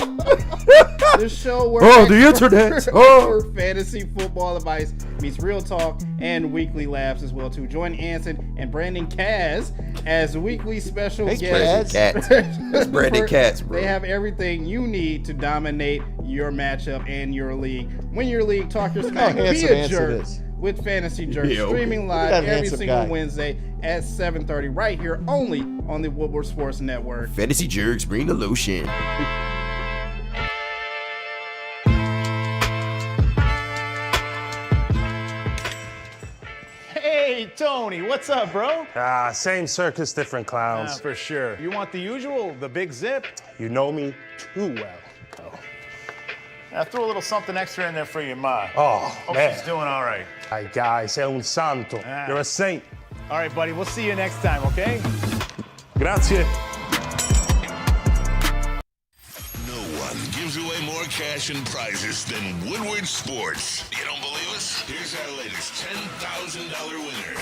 This show where the internet. for fantasy football advice meets real talk and weekly laughs as well too. Join Anson and Brandon Kaz as weekly special guests. That's Brandon Katz, bro. They have everything you need to dominate your matchup and your league. Win your league, talk your smack, be a jerk with Fantasy Jerk. Yeah, okay. Streaming live That every handsome single guy. Wednesday at 7:30 right here only on the Woodward Sports Network. Fantasy Jerks, bring the lotion. Hey, Tony, what's up, bro? Same circus, different clowns. For sure. You want the usual, the big zip? You know me too well. I threw a little something extra in there for your ma. Oh, Hope man. she's doing all right. Ay, guy, sei un santo. You're a saint. All right, buddy, we'll see you next time, okay? Grazie. No one gives away more cash and prizes than Woodward Sports. You don't believe us? Here's our latest $10,000 winner.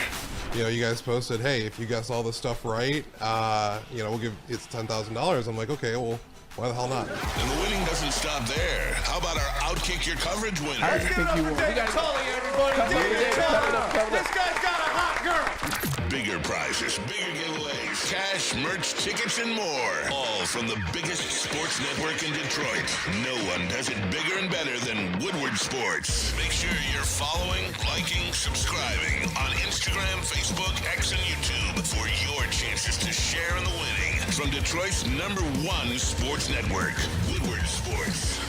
You know, you guys posted, hey, if you guess all this stuff right, we'll give it's $10,000. I'm like, okay, well, why the hell not? And the winning doesn't stop there. How about our Outkick Your Coverage winner? I think you won. We got Tully, everybody. This guy's got a hot girl. Bigger prizes, bigger giveaways, cash, merch, tickets, and more. All from the biggest sports network in Detroit. No one does it bigger and better than Woodward Sports. Make sure you're following, liking, subscribing on Instagram, Facebook, X, and YouTube for your chances to share in the winning. From Detroit's #1 sports network, Woodward Sports.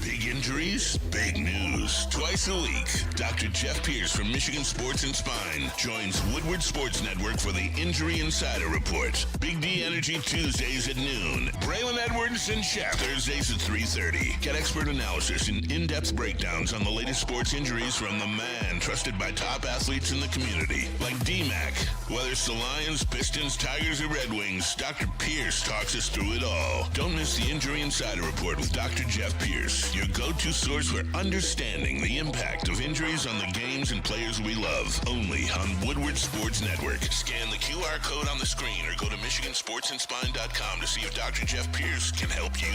Big injuries, big news. Twice a week, Dr. Jeff Pierce from Michigan Sports and Spine joins Woodward Sports Network for the Injury Insider Report. Big D Energy Tuesdays at noon. Braylon Edwards and Shaq Thursdays at 3:30. Get expert analysis and in-depth breakdowns on the latest sports injuries from the man trusted by top athletes in the community, like D-Mac. Whether it's the Lions, Pistons, Tigers, or Red Wings, Dr. Pierce talks us through it all. Don't miss the Injury Insider Report with Dr. Jeff Pierce, your go-to source for understanding the impact of injuries on the games and players we love. Only on Woodward Sports Network. Scan the QR code on the screen or go to MichiganSportsandSpine.com to see if Dr. Jeff Pierce can help you.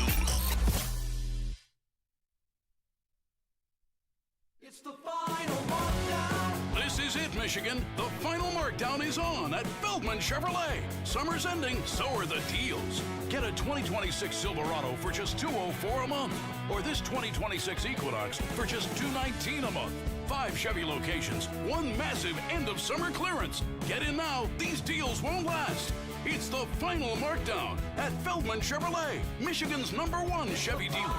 This is it, Michigan. The final markdown is on at Feldman Chevrolet. Summer's ending, so are the deals. Get a 2026 Silverado for just $204 a month, or this 2026 Equinox for just $219 a month. 5 Chevy locations, one massive end-of-summer clearance. Get in now. These deals won't last. It's the final markdown at Feldman Chevrolet, Michigan's #1 Chevy dealer.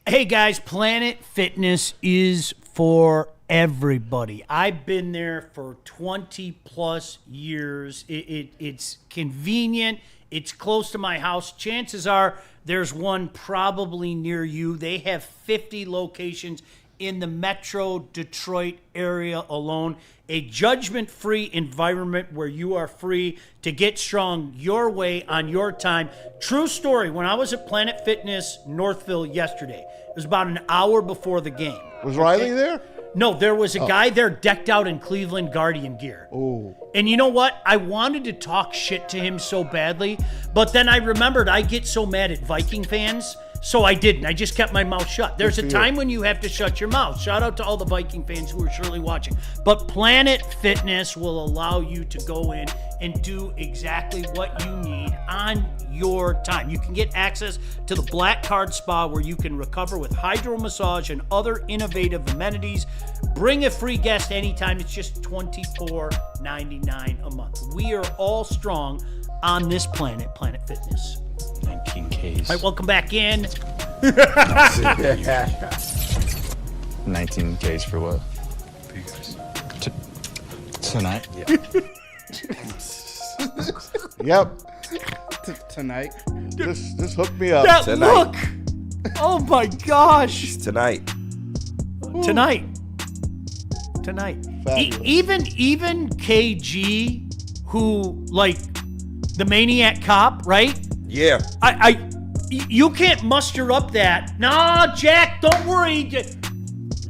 Hey guys, Planet Fitness is for everybody. I've been there for 20 plus years. It's convenient. It's close to my house. Chances are there's one probably near you. They have 50 locations in the Metro Detroit area alone. A judgment-free environment where you are free to get strong your way on your time. True story, when I was at Planet Fitness Northville yesterday, it was about an hour before the game. Was Riley there? No, there was a guy there decked out in Cleveland Guardian gear. Oh. And you know what? I wanted to talk shit to him so badly, but then I remembered I get so mad at Viking fans, so I didn't. I just kept my mouth shut. There's a time when you have to shut your mouth. Shout out to all the Viking fans who are surely watching. But Planet Fitness will allow you to go in and do exactly what you need on your time. You can get access to the Black Card Spa where you can recover with hydro massage and other innovative amenities. Bring a free guest anytime. It's just $24.99 a month. We are all strong on this planet, Planet Fitness. 19 Ks. All right, welcome back in. 19 Ks for what? For you guys. Tonight? Yep. Tonight. This hooked me up. That Tonight. look! Oh my gosh! Tonight. Tonight. Even KG, who like the maniac cop, right? Yeah. You can't muster up that. Nah, Jack, don't worry.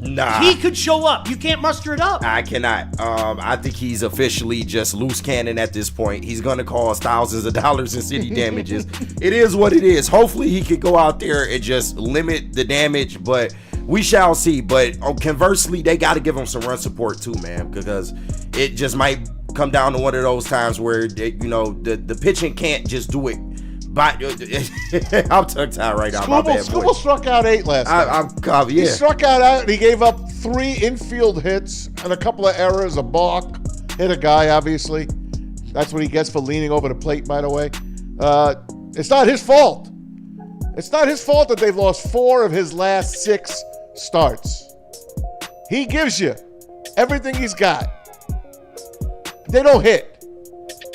Nah. He could show up. You can't muster it up. I cannot. I think he's officially just loose cannon at this point. He's going to cause thousands of dollars in city damages. It is what it is. Hopefully he could go out there and just limit the damage, but we shall see. But conversely, they got to give him some run support too, man, because it just might come down to one of those times where the pitching can't just do it. But I'm tongue-tied right now. SKUBAL struck out 8 last night. Yeah. He struck out. He gave up 3 infield hits and a couple of errors, a balk. Hit a guy, obviously. That's what he gets for leaning over the plate, by the way. It's not his fault. It's not his fault that they've lost 4 of his last 6 starts. He gives you everything he's got. They don't hit.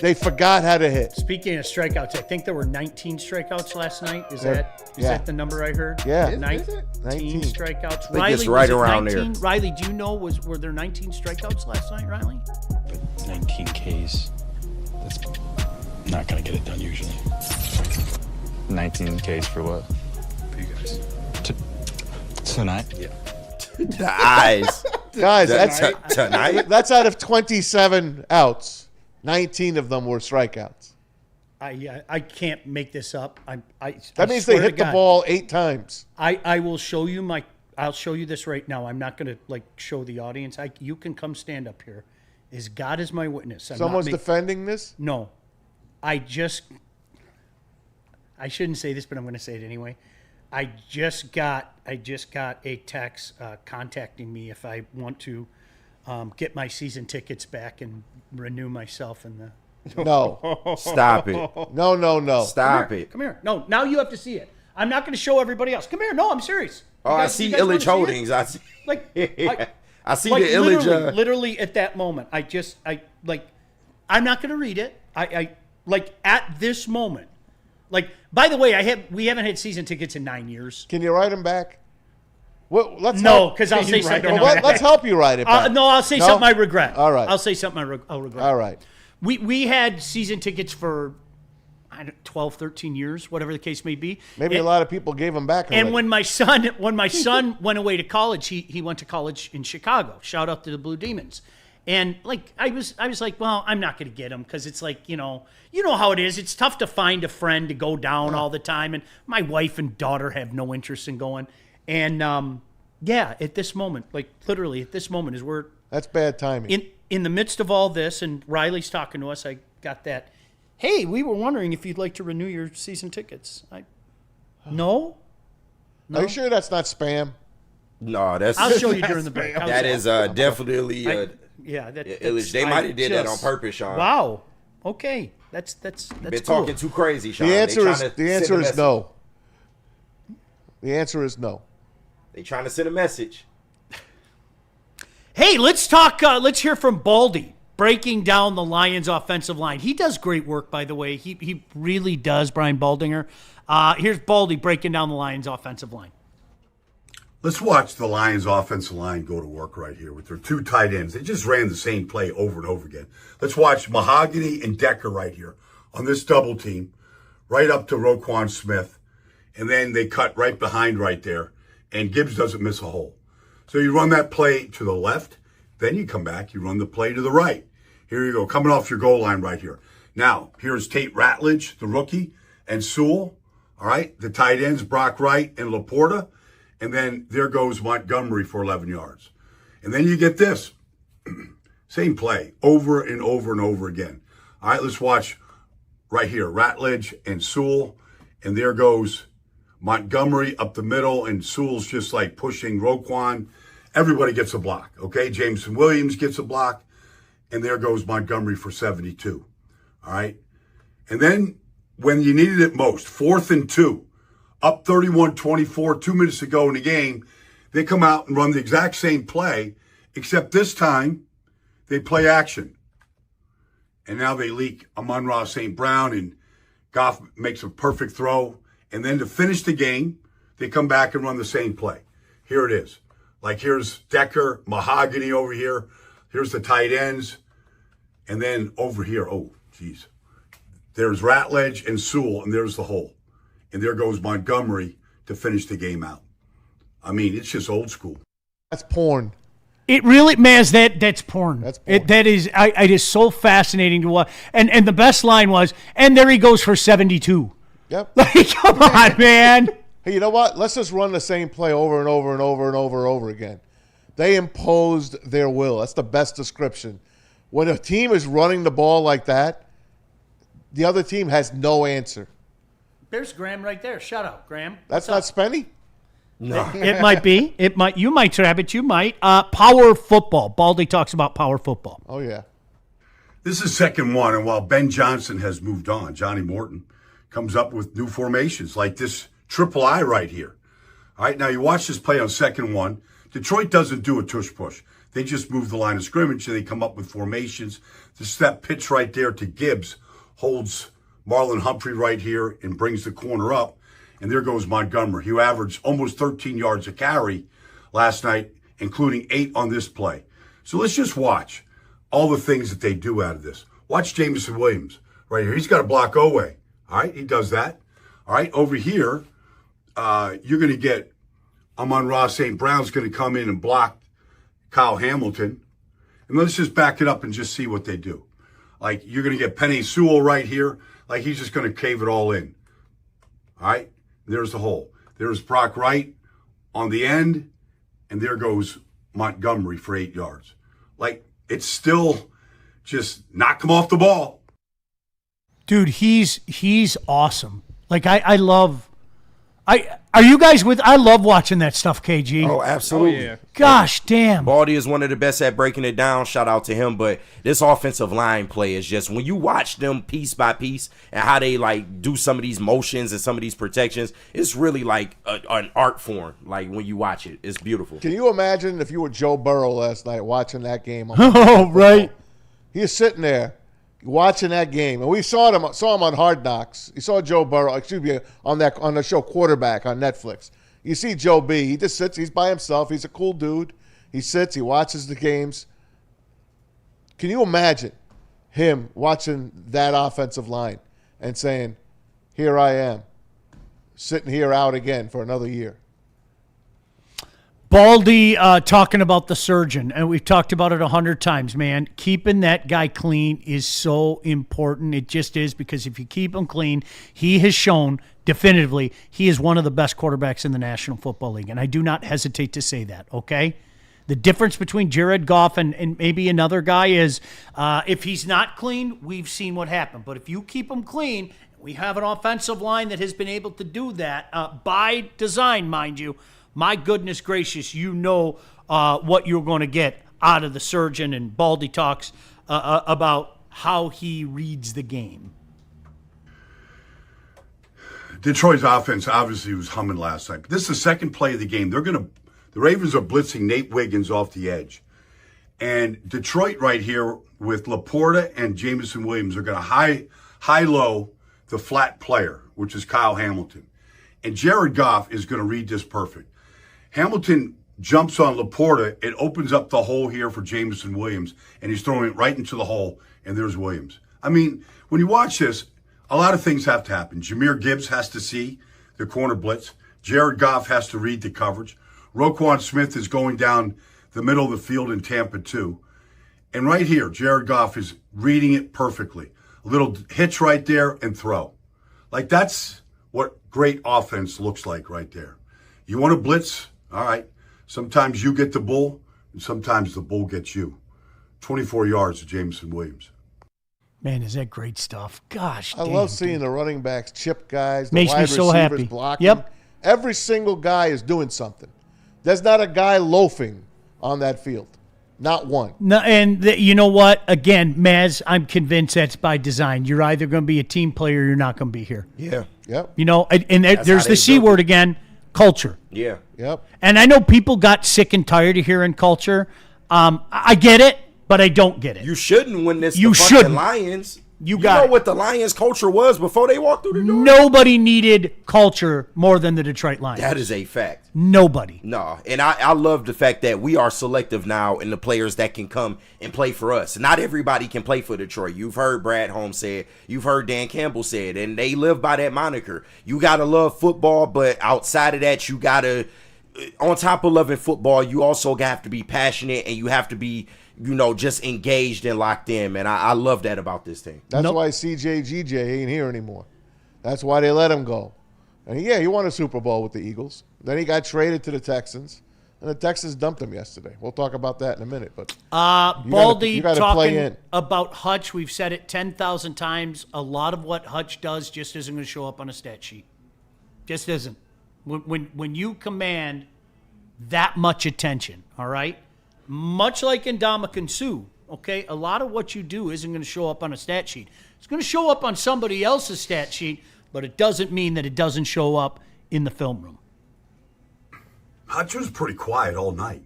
They forgot how to hit. Speaking of strikeouts, I think there were 19 strikeouts last night. Is that the number I heard? Yeah. 19 strikeouts. I think it's right around 19? there. Riley, do you know, were there 19 strikeouts last night, Riley? 19 Ks. That's not going to get it done usually. 19 Ks for what? For you guys. Tonight? Yeah. The eyes. Guys, tonight? That's out of 27 outs. 19 of them were strikeouts. I can't make this up. That means they hit the ball 8 times. I will show you I'll show you this right now. I'm not going to show the audience. You can come stand up here. As God is my witness. Someone's defending this? No. I shouldn't say this, but I'm going to say it anyway. I just got a text contacting me if I want to get my season tickets back and renew myself in the. No. Stop it. No. Stop it. Come here. No, now you have to see it. I'm not going to show everybody else. Come here. No, I'm serious. Oh, I see Illich Holdings. I see. I see the Illich. Literally at that moment, I'm not going to read it. I at this moment. By the way, we haven't had season tickets in 9 years. Can you write them back? Well, no, because I'll say something. Let's help you write it back. No, I'll say something I regret. All right. I'll say something I'll regret. All right. We had season tickets for 12, 13 years, whatever the case may be. Maybe a lot of people gave them back already. And when my son went away to college, he went to college in Chicago. Shout out to the Blue Demons. And I was like, well, I'm not going to get him because it's you know how it is. It's tough to find a friend to go down all the time, and my wife and daughter have no interest in going. And at this moment, literally at this moment is where that's bad timing. In the midst of all this, and Riley's talking to us, I got that. Hey, we were wondering if you'd like to renew your season tickets. No. Are you sure that's not spam? No, that's. I'll show you during the break. That is definitely. They might have did that on purpose, Sean. Wow. Okay, that's been cool. talking too crazy, Sean. The answer is no. The answer is no. They trying to send a message. Hey, let's talk. Let's hear from Baldy breaking down the Lions' offensive line. He does great work, by the way. He really does, Brian Baldinger. Here's Baldy breaking down the Lions' offensive line. Let's watch the Lions offensive line go to work right here with their 2 tight ends. They just ran the same play over and over again. Let's watch Mahogany and Decker right here on this double team, right up to Roquan Smith. And then they cut right behind right there, and Gibbs doesn't miss a hole. So you run that play to the left, then you come back, you run the play to the right. Here you go, coming off your goal line right here. Now, here's Tate Ratledge, the rookie, and Sewell. All right, the tight ends, Brock Wright and Laporta. And then there goes Montgomery for 11 yards. And then you get this. Same play over and over and over again. All right, let's watch right here. Ratledge and Sewell. And there goes Montgomery up the middle. And Sewell's just like pushing Roquan. Everybody gets a block, okay? Jameson Williams gets a block. And there goes Montgomery for 72. All right? And then when you needed it most, 4th and 2, up 31-24, 2 minutes to go in the game, they come out and run the exact same play, except this time they play action. And now they leak Amon-Ra St. Brown, and Goff makes a perfect throw. And then to finish the game, they come back and run the same play. Here it is. Like here's Decker, Mahogany over here. Here's the tight ends. And then over here, oh, geez. There's Ratledge and Sewell, and there's the hole. And there goes Montgomery to finish the game out. I mean, it's just old school. That's porn. It really, man, that's porn. That's porn. It is so fascinating to watch. And the best line was, and there he goes for 72. Yep. Like, come on, man. Hey, you know what? Let's just run the same play over and over and over and over and over again. They imposed their will. That's the best description. When a team is running the ball like that, the other team has no answer. There's Graham right there. Shout out, Graham. That's not Spenny? No. It might be. It might. You might, Travis. You might. Power football. Baldy talks about power football. Oh, yeah. This is 2nd 1, and while Ben Johnson has moved on, Johnny Morton comes up with new formations like this triple I right here. All right, now you watch this play on 2nd 1. Detroit doesn't do a tush push. They just move the line of scrimmage, and they come up with formations. The step pitch right there to Gibbs holds Marlon Humphrey right here and brings the corner up. And there goes Montgomery. He averaged almost 13 yards a carry last night, including 8 on this play. So let's just watch all the things that they do out of this. Watch Jameson Williams right here. He's got to block Oweh. All right, he does that. All right, over here, you're going to get Amon-Ra St. Brown's going to come in and block Kyle Hamilton. And let's just back it up and just see what they do. Like, you're going to get Penei Sewell right here. Like, he's just going to cave it all in. All right? There's the hole. There's Brock Wright on the end. And there goes Montgomery for 8 yards. Like, it's still just knock him off the ball. Dude, he's awesome. Like, I love... Are you guys with... I love watching that stuff, KG. Oh, absolutely. Oh, yeah. Gosh, damn. Baldy is one of the best at breaking it down. Shout out to him. But this offensive line play is just, when you watch them piece by piece and how they, like, do some of these motions and some of these protections, it's really like an art form. Like, when you watch it, it's beautiful. Can you imagine if you were Joe Burrow last night watching that game? Oh, right. He was sitting there watching that game, and we saw him on Hard Knocks. You saw Joe Burrow, on the show Quarterback on Netflix. You see Joe B. He just sits. He's by himself. He's a cool dude. He sits. He watches the games. Can you imagine him watching that offensive line and saying, "Here I am, sitting here out again for another year"? Baldy talking about the surgeon, and we've talked about it 100 times, man. Keeping that guy clean is so important. It just is, because if you keep him clean, he has shown definitively he is one of the best quarterbacks in the National Football League, and I do not hesitate to say that, okay? The difference between Jared Goff and maybe another guy is if he's not clean, we've seen what happened. But if you keep him clean, we have an offensive line that has been able to do that by design, mind you. My goodness gracious, you know what you're going to get out of the surgeon, and Baldy talks about how he reads the game. Detroit's offense obviously was humming last night. But this is the second play of the game. The Ravens are blitzing Nate Wiggins off the edge. And Detroit right here with Laporta and Jameson Williams are going to high-low the flat player, which is Kyle Hamilton. And Jared Goff is going to read this perfect. Hamilton jumps on Laporta. It opens up the hole here for Jameson Williams, and he's throwing it right into the hole, and there's Williams. I mean, when you watch this, a lot of things have to happen. Jahmyr Gibbs has to see the corner blitz. Jared Goff has to read the coverage. Roquan Smith is going down the middle of the field in Tampa 2. And right here, Jared Goff is reading it perfectly. A little hitch right there and throw. Like, that's what great offense looks like right there. You want to blitz? All right. Sometimes you get the bull, and sometimes the bull gets you. 24 yards to Jameson Williams. Man, is that great stuff. Gosh, I love seeing the running backs chip guys, the Makes me wide so receivers happy. blocking. Yep. Every single guy is doing something. There's not a guy loafing on that field. Not one. No, and you know what? Again, Maz, I'm convinced that's by design. You're either going to be a team player or you're not going to be here. Yeah. Yep. You know, and there's the C word again, culture. Yeah. Yep. And I know people got sick and tired of hearing culture. I get it, but I don't get it. You shouldn't when this You the fucking shouldn't. Lions. You know got it. what the Lions culture was before they walked through the door? Nobody needed culture more than the Detroit Lions. That is a fact. Nobody. No, and I love the fact that we are selective now in the players that can come and play for us. Not everybody can play for Detroit. You've heard Brad Holmes say it. You've heard Dan Campbell say it, and they live by that moniker. You got to love football, but outside of that, you got to, on top of loving football, you also have to be passionate, and you have to be, you know, just engaged and locked in, man. I love that about this team. That's why CJ ain't here anymore. That's why they let him go. And he won a Super Bowl with the Eagles. Then he got traded to the Texans, and the Texans dumped him yesterday. We'll talk about that in a minute. But Baldy you gotta talking play in. about Hutch. We've said it 10,000 times. A lot of what Hutch does just isn't going to show up on a stat sheet. Just isn't. When you command that much attention, all right? Much like Ndamukong Suh, okay, a lot of what you do isn't going to show up on a stat sheet. It's going to show up on somebody else's stat sheet, but it doesn't mean that it doesn't show up in the film room. Hutch was pretty quiet all night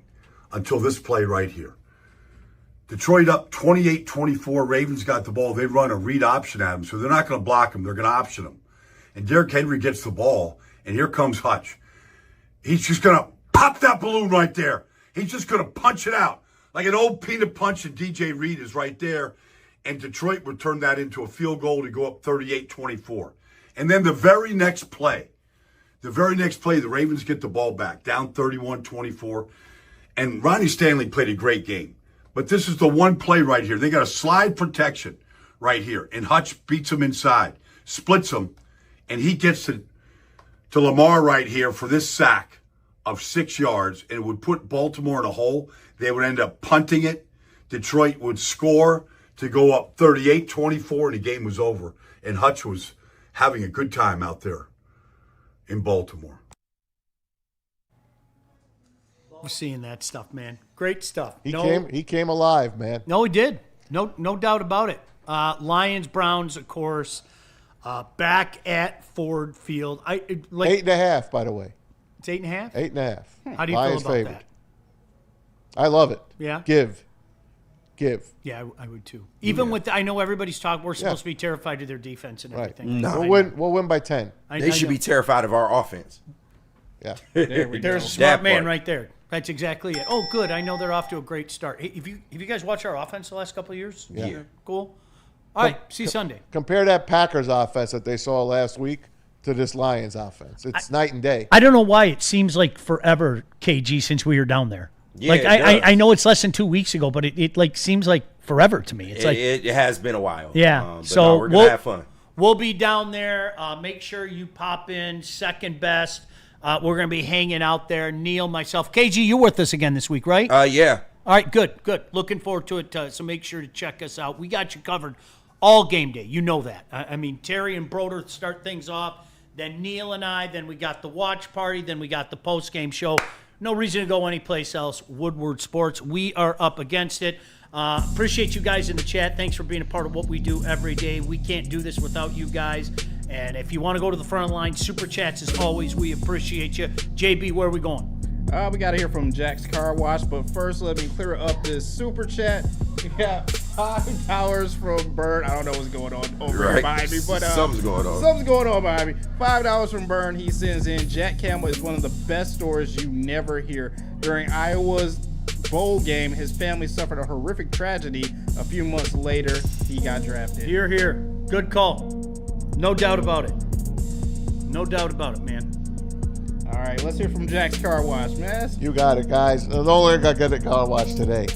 until this play right here. Detroit up 28-24. Ravens got the ball. They run a read option at him, so they're not going to block him. They're going to option him. And Derrick Henry gets the ball, and here comes Hutch. He's just going to pop that balloon right there. He's just going to punch it out. Like an old peanut punch, and DJ Reed is right there. And Detroit would turn that into a field goal to go up 38-24. And then the very next play, the Ravens get the ball back, down 31-24. And Ronnie Stanley played a great game. But this is the one play right here. They got a slide protection right here. And Hutch beats him inside, splits him, and he gets to Lamar right here for this sack of 6 yards, and it would put Baltimore in a hole. They would end up punting it. Detroit would score to go up 38-24, and the game was over. And Hutch was having a good time out there in Baltimore. Love seeing that stuff, man. Great stuff. He came alive, man. No, he did. No doubt about it. Lions, Browns, of course. Back at Ford Field. 8.5, by the way. It's 8.5? 8.5. How do you Lions feel about favorite. that? I love it. Yeah? Give. Yeah, I would too. Even with, I know everybody's talking, we're supposed to be terrified of their defense and everything. No. We'll win by 10. They should be terrified of our offense. Yeah. There's a smart man right there. That's exactly it. Oh, good. I know they're off to a great start. Hey, have you guys watched our offense the last couple of years? Yeah. Cool. All right, see you Sunday. Compare that Packers offense that they saw last week to this Lions offense. It's night and day. I don't know why it seems like forever, KG, since we were down there. Yeah, like it does. I know it's less than 2 weeks ago, but it like seems like forever to me. It's it has been a while. Yeah. But So no, we're gonna have fun. We'll be down there. Make sure you pop in. Second best. We're gonna be hanging out there. Neil, myself, KG, you're with us again this week, right? Yeah. All right, good. Looking forward to it. So make sure to check us out. We got you covered all game day. You know that. I mean, Terry and Broder start things off. Then Neil and I. Then we got the watch party. Then we got the post-game show. No reason to go anyplace else. Woodward Sports. We are up against it. Appreciate you guys in the chat. Thanks for being a part of what we do every day. We can't do this without you guys. And if you want to go to the front line, super chats as always. We appreciate you. JB, where are we going? We got to hear from Jack's Car Wash, but first let me clear up this super chat. We got $5 from Burn. I don't know what's going on over behind me, but something's going on. Something's going on behind me. $5 from Burn. He sends in, Jack Campbell is one of the best stories you never hear. During Iowa's bowl game, his family suffered a horrific tragedy. A few months later, he got drafted. Here. Good call. No doubt about it. No doubt about it, man. All right. right, let's hear from Jack's Car Wash, man. You got it, guys. The only thing I got the car wash today.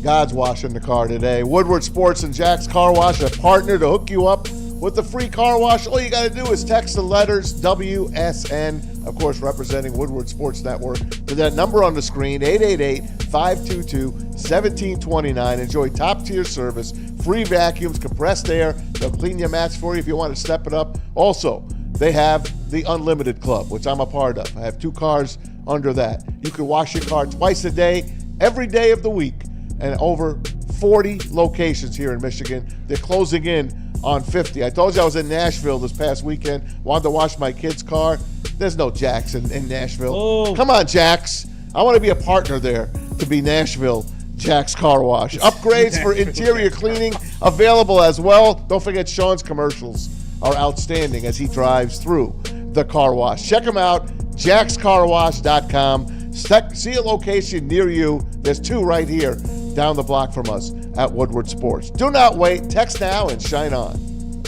God's washing the car today. Woodward Sports and Jack's Car Wash, a partner to hook you up with the free car wash. All you got to do is text the letters WSN, of course, representing Woodward Sports Network, to that number on the screen, 888-522-1729. Enjoy top-tier service, free vacuums, compressed air. They'll clean your mats for you if you want to step it up. Also, they have the Unlimited Club, which I'm a part of. I have 2 cars under that. You can wash your car twice a day, every day of the week, and over 40 locations here in Michigan. They're closing in on 50. I told you I was in Nashville this past weekend, wanted to wash my kid's car. There's no Jax in Nashville. Oh. Come on, Jax. I want to be a partner there to be Nashville Jack's Car Wash. Upgrades for interior cleaning available as well. Don't forget Sean's commercials are outstanding as he drives through the car wash. Check him out, jackscarwash.com. See a location near you. There's 2 right here down the block from us at Woodward Sports. Do not wait. Text now and shine on.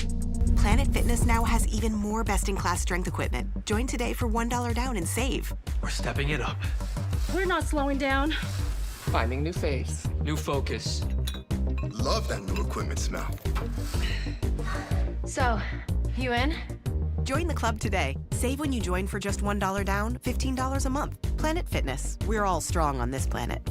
Planet Fitness now has even more best-in-class strength equipment. Join today for $1 down and save. We're stepping it up. We're not slowing down. Finding new faith, new focus. Love that new equipment smell. So, you in? Join the club today. Save when you join for just $1 down, $15 a month. Planet Fitness. We're all strong on this planet.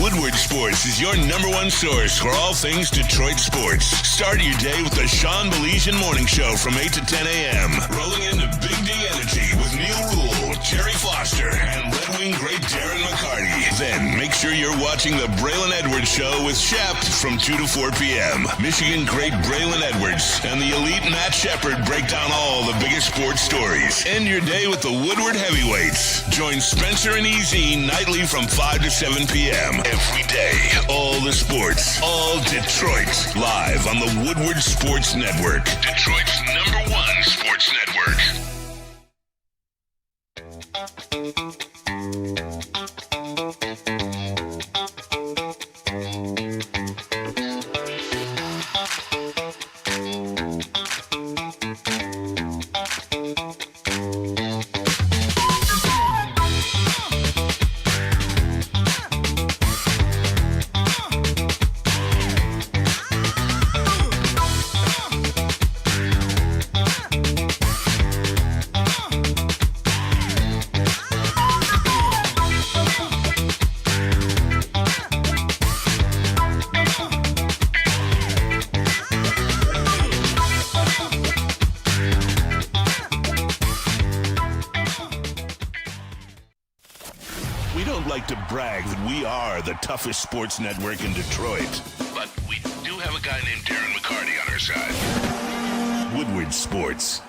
Woodward Sports is your #1 source for all things Detroit sports. Start your day with the Sean Baligian Morning Show from 8 to 10 a.m. Rolling into Big D Energy with Neil Rule, Jerry Foster, and Red Wing great Darren McCarty. Then make sure you're watching the Braylon Edwards Show with Shep from 2 to 4 p.m. Michigan great Braylon Edwards and the elite Matt Shepard break down all the biggest sports stories. End your day with the Woodward Heavyweights. Join Spencer and EZ nightly from 5 to 7 p.m. Every day, all the sports, all Detroit, live on the Woodward Sports Network, Detroit's #1 sports network. To brag that we are the toughest sports network in Detroit, but we do have a guy named Darren McCarty on our side. Woodward Sports.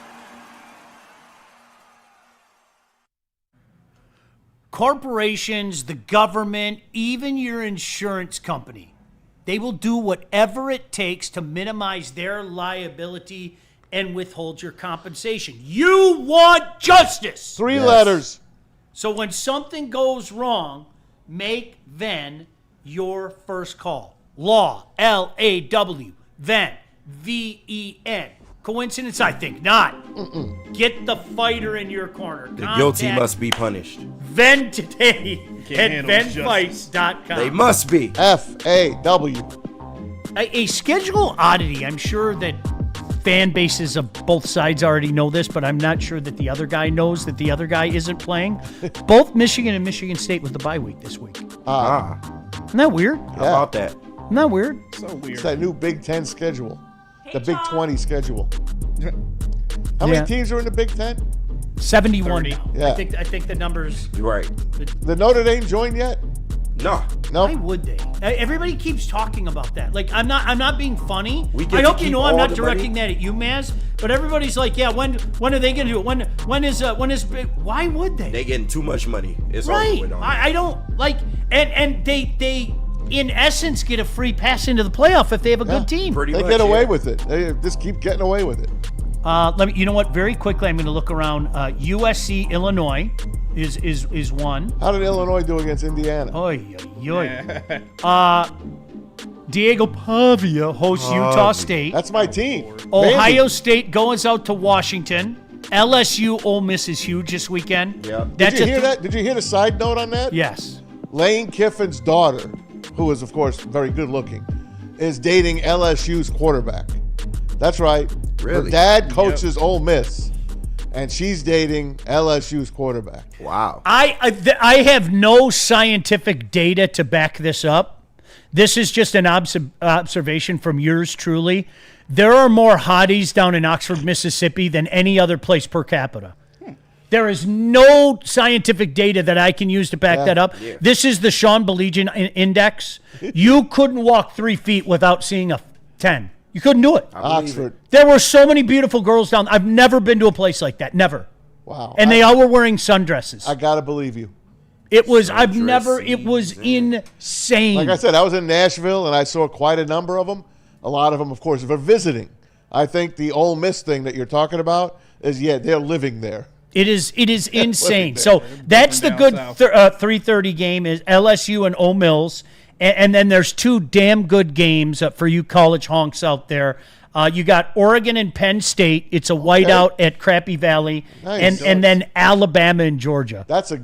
Corporations, the government, even your insurance company, they will do whatever it takes to minimize their liability and withhold your compensation. You want justice. 3 letters. So when something goes wrong, make then your first call. Law, L-A-W, then, V-E-N. Coincidence? I think not. Get the fighter in your corner. The guilty must be punished. Ven today at venfights.com. They must be. F-A-W. A schedule oddity. I'm sure that fan bases of both sides already know this, but I'm not sure that the other guy knows that the other guy isn't playing. Both Michigan and Michigan State with the bye week this week. Isn't that weird? How about that? Isn't that weird? So weird. It's that new Big Ten schedule. The Big 20 schedule. How many teams are in the Big Ten? 71 now. Yeah. I think the numbers. You're right. The Notre Dame joined yet? No. Why would they? Everybody keeps talking about that. Like I'm not being funny. I hope you know I'm not directing that at you, Maz. But everybody's like, yeah, when are they going to do it? When is why would they? They getting too much money. It's right. All I don't like and they in essence get a free pass into the playoff if they have a good team. They get away with it. They just keep getting away with it. You know what? Very quickly, I'm going to look around. USC, Illinois is one. How did Illinois do against Indiana? Oy. Diego Pavia hosts Utah State. That's my team. Ohio State goes out to Washington. LSU Ole Miss is huge this weekend. Yeah. Did you hear that? Did you hear the side note on that? Yes. Lane Kiffin's daughter, who is, of course, very good looking, is dating LSU's quarterback. That's right. Really? Her dad coaches Ole Miss, and she's dating LSU's quarterback. Wow. I have no scientific data to back this up. This is just an observation from yours truly. There are more hotties down in Oxford, Mississippi than any other place per capita. There is no scientific data that I can use to back that up. Yeah. This is the Sean Baligian Index. You couldn't walk 3 feet without seeing a 10. You couldn't do it. Oxford. There were so many beautiful girls down. I've never been to a place like that. Never. Wow. And they all were wearing sundresses. I got to believe you. It was, it was insane. Like I said, I was in Nashville, and I saw quite a number of them. A lot of them, of course, were visiting. I think the Ole Miss thing that you're talking about is, they're living there. It is insane. So that's the good 3:30 game is LSU and Ole Miss. And then there's 2 damn good games for you college honks out there. You got Oregon and Penn State. It's a whiteout at Crappie Valley. Nice. And then Alabama and Georgia. That's 2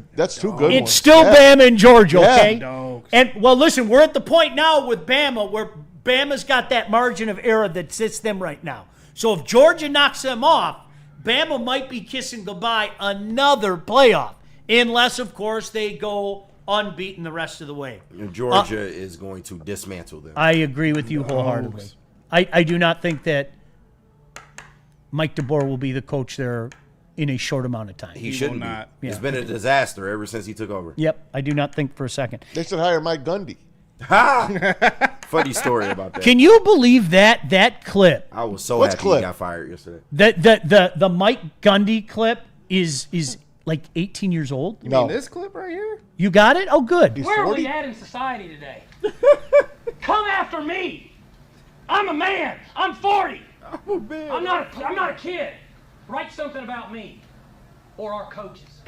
good ones. It's still Bama and Georgia, okay? And, well, listen, we're at the point now with Bama where Bama's got that margin of error that sits them right now. So if Georgia knocks them off, Bama might be kissing goodbye another playoff, unless, of course, they go unbeaten the rest of the way. Georgia is going to dismantle them. I agree with you wholeheartedly. I do not think that Mike DeBoer will be the coach there in a short amount of time. He shouldn't not. be. It's been a disaster ever since he took over. Yep, I do not think for a second. They should hire Mike Gundy. Ha! Funny story about that. Can you believe that clip? I was so happy he got fired yesterday. The Mike Gundy clip is like 18 years old. You mean this clip right here? You got it? Oh, good. Where are we at in society today? Come after me. I'm a man. I'm 40. I'm not a kid. Write something about me or our coaches.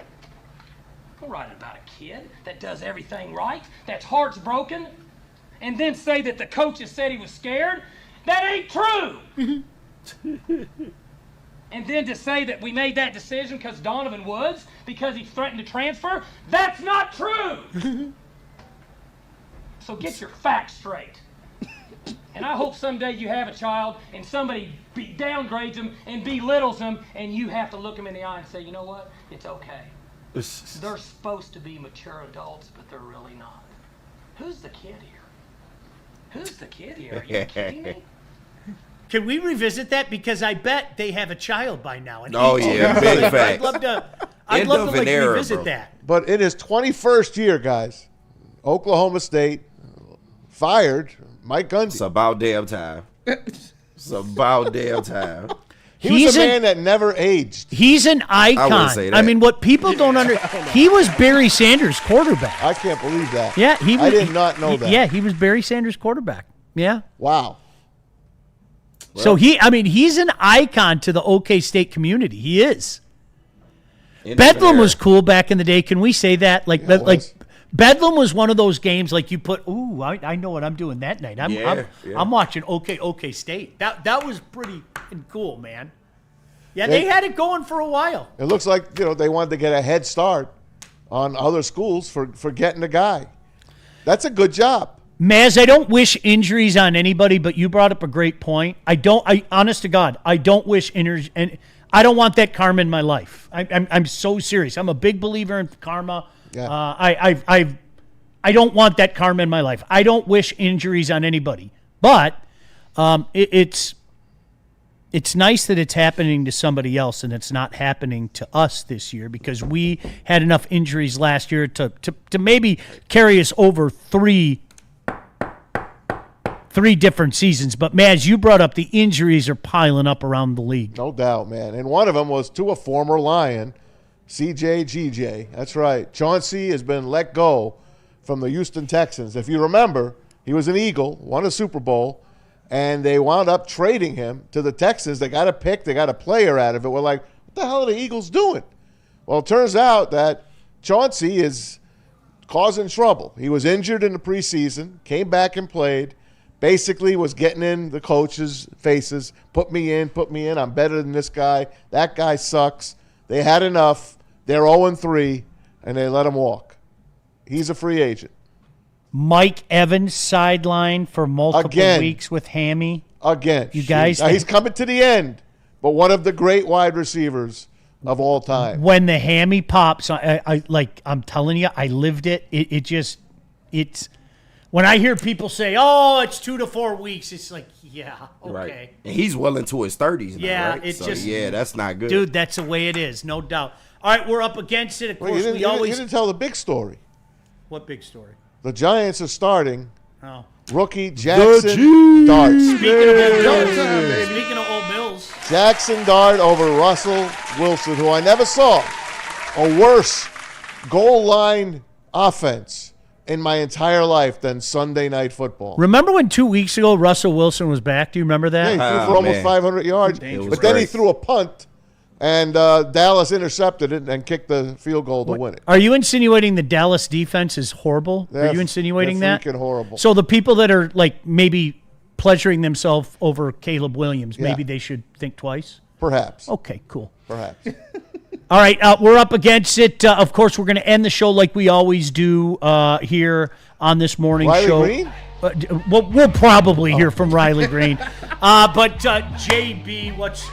Don't write about a kid that does everything right, that's heart's broken, and then say that the coaches said he was scared. That ain't true. And then to say that we made that decision because Donovan Woods, because he threatened to transfer, that's not true. So get your facts straight. And I hope someday you have a child and somebody downgrades them and belittles them, and you have to look them in the eye and say, you know what? It's okay. They're supposed to be mature adults, but they're really not. Who's the kid here? Who's the kid here? Are you kidding me? Can we revisit that? Because I bet they have a child by now. Oh, yeah, big facts. I'd love to revisit that. But in his 21st year, guys, Oklahoma State fired Mike Gundy. It's about damn time. It's about damn time. He's a man that never aged. He's an icon. I wouldn't say that. I mean, what people don't understand, he was Barry Sanders' quarterback. I can't believe that. Yeah, I did not know that. Yeah, he was Barry Sanders' quarterback. Yeah. Wow. Well, so he's an icon to the OK State community. He is. Bedlam was cool back in the day. Can we say that? Like Bedlam was one of those games like you put, I know what I'm doing that night. I'm watching OK State. That was pretty cool, man. Yeah, they had it going for a while. It looks like, they wanted to get a head start on other schools for getting a guy. That's a good job. Maz, I don't wish injuries on anybody, but you brought up a great point. Honest to God, I don't wish injuries, and I don't want that karma in my life. I'm so serious. I'm a big believer in karma. Yeah. I don't want that karma in my life. I don't wish injuries on anybody, but it's nice that it's happening to somebody else and it's not happening to us this year because we had enough injuries last year to maybe carry us over three different seasons. But, Maz, you brought up the injuries are piling up around the league. No doubt, man. And one of them was to a former Lion, CJ GJ. That's right. Chauncey has been let go from the Houston Texans. If you remember, he was an Eagle, won a Super Bowl, and they wound up trading him to the Texans. They got a pick. They got a player out of it. We're like, what the hell are the Eagles doing? Well, it turns out that Chauncey is causing trouble. He was injured in the preseason, came back and played, basically was getting in the coaches' faces, put me in, I'm better than this guy, that guy sucks. They had enough. They're 0-3, and they let him walk. He's a free agent. Mike Evans sidelined for multiple weeks with hammy. Again. You guys. Now, he's coming to the end, but one of the great wide receivers of all time. When the hammy pops, I'm telling you, I lived it. It's when I hear people say, "Oh, it's 2 to 4 weeks," it's like, yeah, okay. Right. And he's well into his 30s now, Yeah, right? That's not good. Dude, that's the way it is, no doubt. All right, we're up against it. Of course, you didn't tell the big story. What big story? The Giants are starting rookie The Jackson Dart. Speaking of old Mills. Jackson Dart over Russell Wilson, who I never saw a worse goal line offense in my entire life than Sunday Night Football. Remember when 2 weeks ago Russell Wilson was back? Do you remember that? Yeah, he threw for almost 500 yards. But then he threw a punt, and Dallas intercepted it and kicked the field goal to win it. Are you insinuating the Dallas defense is horrible? Are you insinuating they're that? freaking horrible. So the people that are like maybe pleasuring themselves over Caleb Williams, maybe they should think twice? Perhaps. Okay, cool. Perhaps. All right, we're up against it. Of course, we're going to end the show like we always do here on this morning show. Green? We'll probably hear from Riley Green. But JB, what's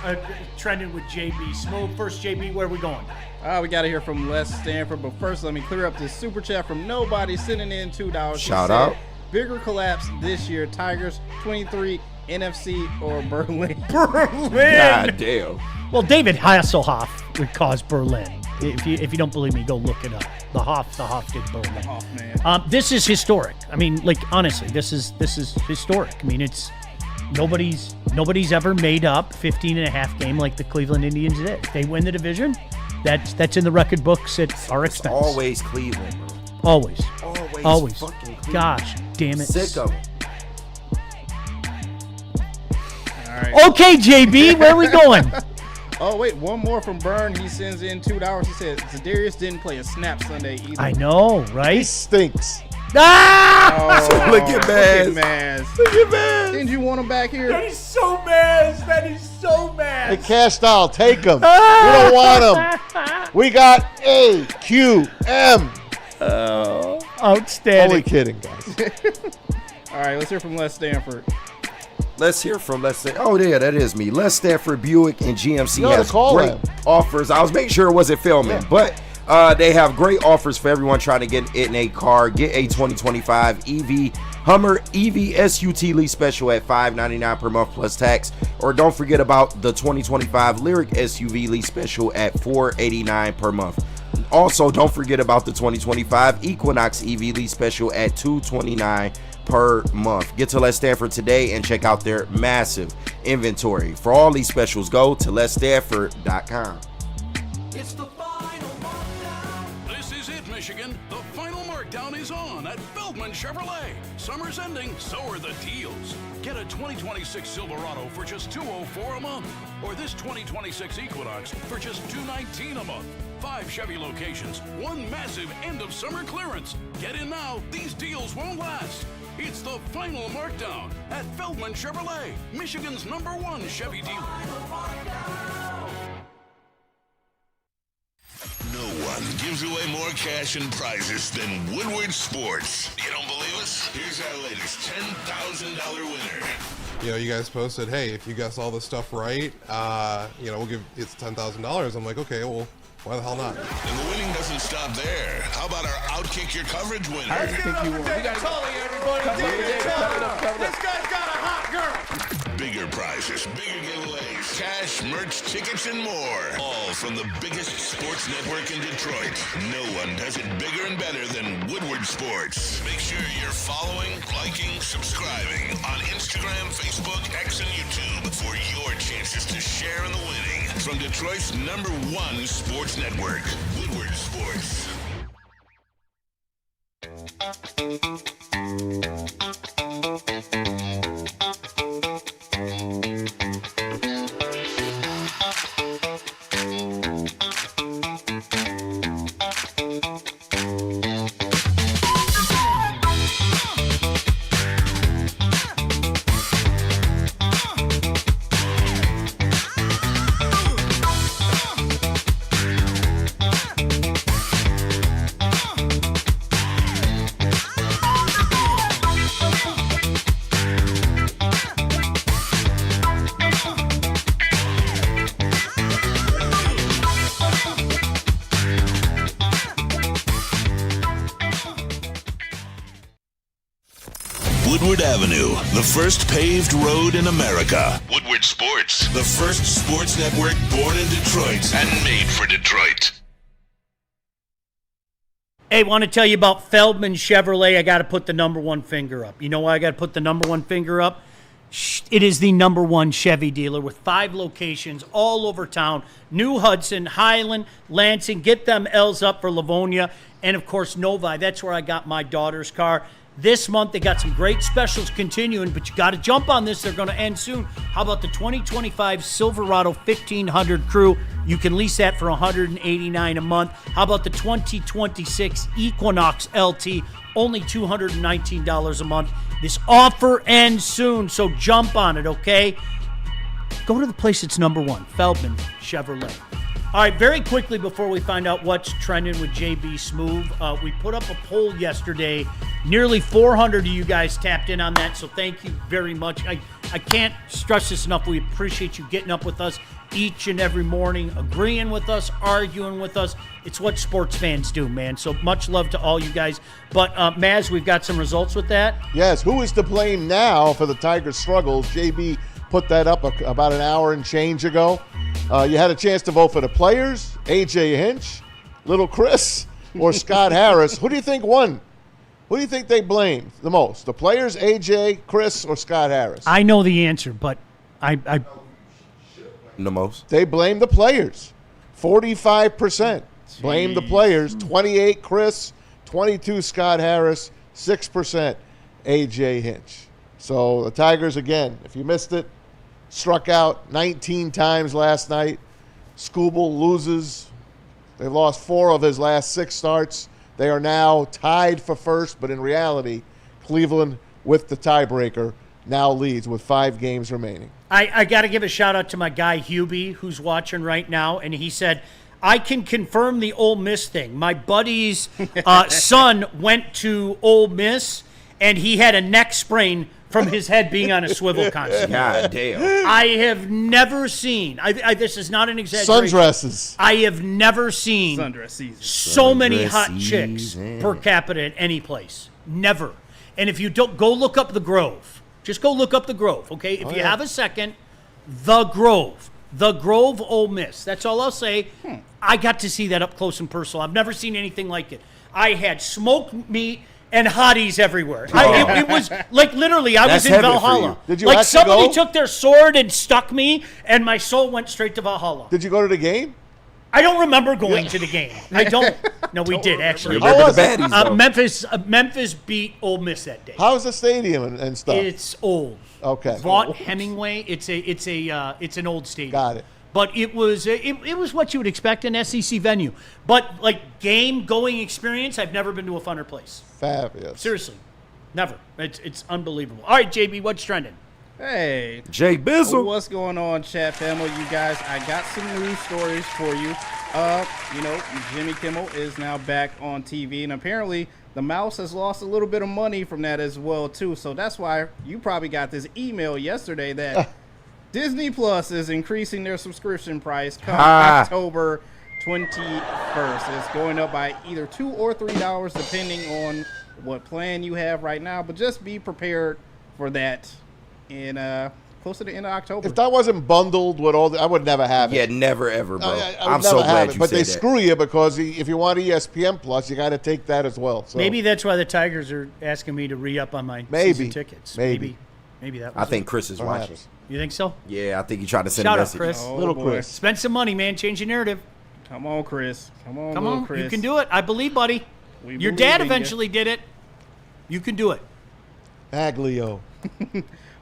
trending with JB? Smooth. First, JB, where are we going? We got to hear from Les Stanford. But first, let me clear up this super chat from Nobody sending in $2. Shout out. Bigger collapse this year, Tigers 23, NFC or Berlin? Berlin! God damn. Well, David Hasselhoff would cause Berlin. If you don't believe me, go look it up. The Hoff did Berlin. Man. This is historic. I mean, like, honestly, this is historic. I mean, it's nobody's ever made up 15.5 game like the Cleveland Indians did. If they win the division, that's in the record books at our expense. Always Cleveland, bro. Always. Always fucking Cleveland. Gosh, damn it. Sick of it. All right. Okay, JB, where are we going? Oh, wait, one more from Byrne. He sends in $2. He said, Zadarius didn't play a snap Sunday either. I know, right? He stinks. Ah! Oh, Look at Maz. Look at Look at Maz. Didn't you want him back here? That is so mad. That is so mad. Hey, Cash Doll, take him. We don't want him. We got AQM. Outstanding. Only kidding, guys. All right, let's hear from Les Stanford. Let's hear from oh yeah, that is me. Les Stanford Buick and GMC You ought to has call great them. offers. I was making sure it wasn't filming, but they have great offers for everyone trying to get in a car. Get a 2025 EV Hummer EV SUT lease special at $599 per month plus tax, or don't forget about the 2025 Lyric SUV lease special at $489 per month. Also, don't forget about the 2025 Equinox EV lease special at $229 per month. Get to Les Stanford today and check out their massive inventory. For all these specials, go to lesstanford.com. It's the final markdown. This is it, Michigan. The final markdown is on at Feldman Chevrolet. Summer's ending, so are the deals. Get a 2026 Silverado for just $204 a month, or this 2026 Equinox for just $219 a month. 5 Chevy locations, one massive end of summer clearance. Get in now, these deals won't last. It's the final markdown at Feldman Chevrolet, Michigan's #1 Chevy dealer. No one gives away more cash and prizes than Woodward Sports. You don't believe us? Here's our latest $10,000 winner. You know, you guys posted, hey, if you guess all this stuff right, we'll give it's $10,000. I'm like, okay, well, why the hell not? And the winning doesn't stop there. How about our Outkick Your Coverage winner? How do you think you won? We got Tully, everybody. This guy's got a hot girl. Bigger prizes, bigger giveaways, cash, merch, tickets, and more. All from the biggest sports network in Detroit. No one does it bigger and better than Woodward Sports. Make sure you're following, liking, subscribing on Instagram, Facebook, X, and YouTube for your chances to share in the winning. From Detroit's #1 sports network, Woodward Sports. Woodward Avenue, the first paved road in America. Woodward Sports, the first sports network born in Detroit and made for Detroit. Hey, want to tell you about Feldman Chevrolet. I got to put the number one finger up. You know why I got to put the number one finger up? It is the number one Chevy dealer with 5 locations all over town. New Hudson, Highland, Lansing. Get them L's up for Livonia. And, of course, Novi. That's where I got my daughter's car. This month, they got some great specials continuing, but you got to jump on this. They're going to end soon. How about the 2025 Silverado 1500 Crew? You can lease that for $189 a month. How about the 2026 Equinox LT? Only $219 a month. This offer ends soon, so jump on it, okay? Go to the place that's number one, Feldman Chevrolet. All right, very quickly before we find out what's trending with JB Smoove, we put up a poll yesterday. Nearly 400 of you guys tapped in on that, so thank you very much. I can't stress this enough. We appreciate you getting up with us each and every morning, agreeing with us, arguing with us. It's what sports fans do, man. So much love to all you guys. But, Maz, we've got some results with that. Yes, who is to blame now for the Tigers' struggles? JB put that up about an hour and change ago. You had a chance to vote for the players, A.J. Hinch, Little Chris, or Scott Harris. Who do you think won? Who do you think they blamed the most? The players, A.J., Chris, or Scott Harris? I know the answer, but I the most. They blame the players. 45% blame the players. 28 Chris, 22 Scott Harris, 6% A.J. Hinch. So the Tigers, again, if you missed it, struck out 19 times last night. SKUBAL loses. They've lost 4 of his last 6 starts. They are now tied for first, but in reality, Cleveland, with the tiebreaker, now leads with 5 games remaining. I got to give a shout-out to my guy, Hubie, who's watching right now, and he said, I can confirm the Ole Miss thing. My buddy's son went to Ole Miss, and he had a neck sprain from his head being on a swivel constantly. God damn. I have never seen, this is not an exaggeration. Sundresses. I have never seen Sundress season. so many Sundress hot chicks season. per capita at any place. Never. And if you don't, go look up the Grove. Just go look up the Grove, okay? If you have a second, the Grove. The Grove, Ole Miss. That's all I'll say. I got to see that up close and personal. I've never seen anything like it. I had smoked meat and hotties everywhere. It was like literally I was in Valhalla. Did you like actually somebody go? took their sword and stuck me, and my soul went straight to Valhalla. Did you go to the game? I don't remember going to the game. I don't. No, we did actually. Remember the baddies, though. Memphis beat Ole Miss that day. How's the stadium and stuff? It's old. Okay. Vaught Hemingway. It's an old stadium. Got it. But it was what you would expect an SEC venue. But like game going experience, I've never been to a funner place. Fabulous. Seriously, never. It's unbelievable. All right, JB, what's trending? Hey. Jay Bizzle. What's going on, chat family? You guys, I got some news stories for you. Jimmy Kimmel is now back on TV, and apparently the Mouse has lost a little bit of money from that as well, too. So that's why you probably got this email yesterday that Disney Plus is increasing their subscription price come October 21st. It's going up by either $2 or $3 depending on what plan you have right now, but just be prepared for that in close to the end of October. If that wasn't bundled with all I would never have it. Yeah, never ever, bro. I'm so glad you said that. But they screw you because if you want ESPN Plus, you got to take that as well. So Maybe that's why the Tigers are asking me to re-up on my season tickets. Maybe that was I think Chris is watching. You think so? Yeah, I think he tried to send Shout a out, message. Chris. Little Chris. Spend some money, man. Change your narrative. Come on, Chris. Come Come on, on. Chris. You can do it. I believe, buddy. We Your believe dad in eventually did it. You can do it. Aglio.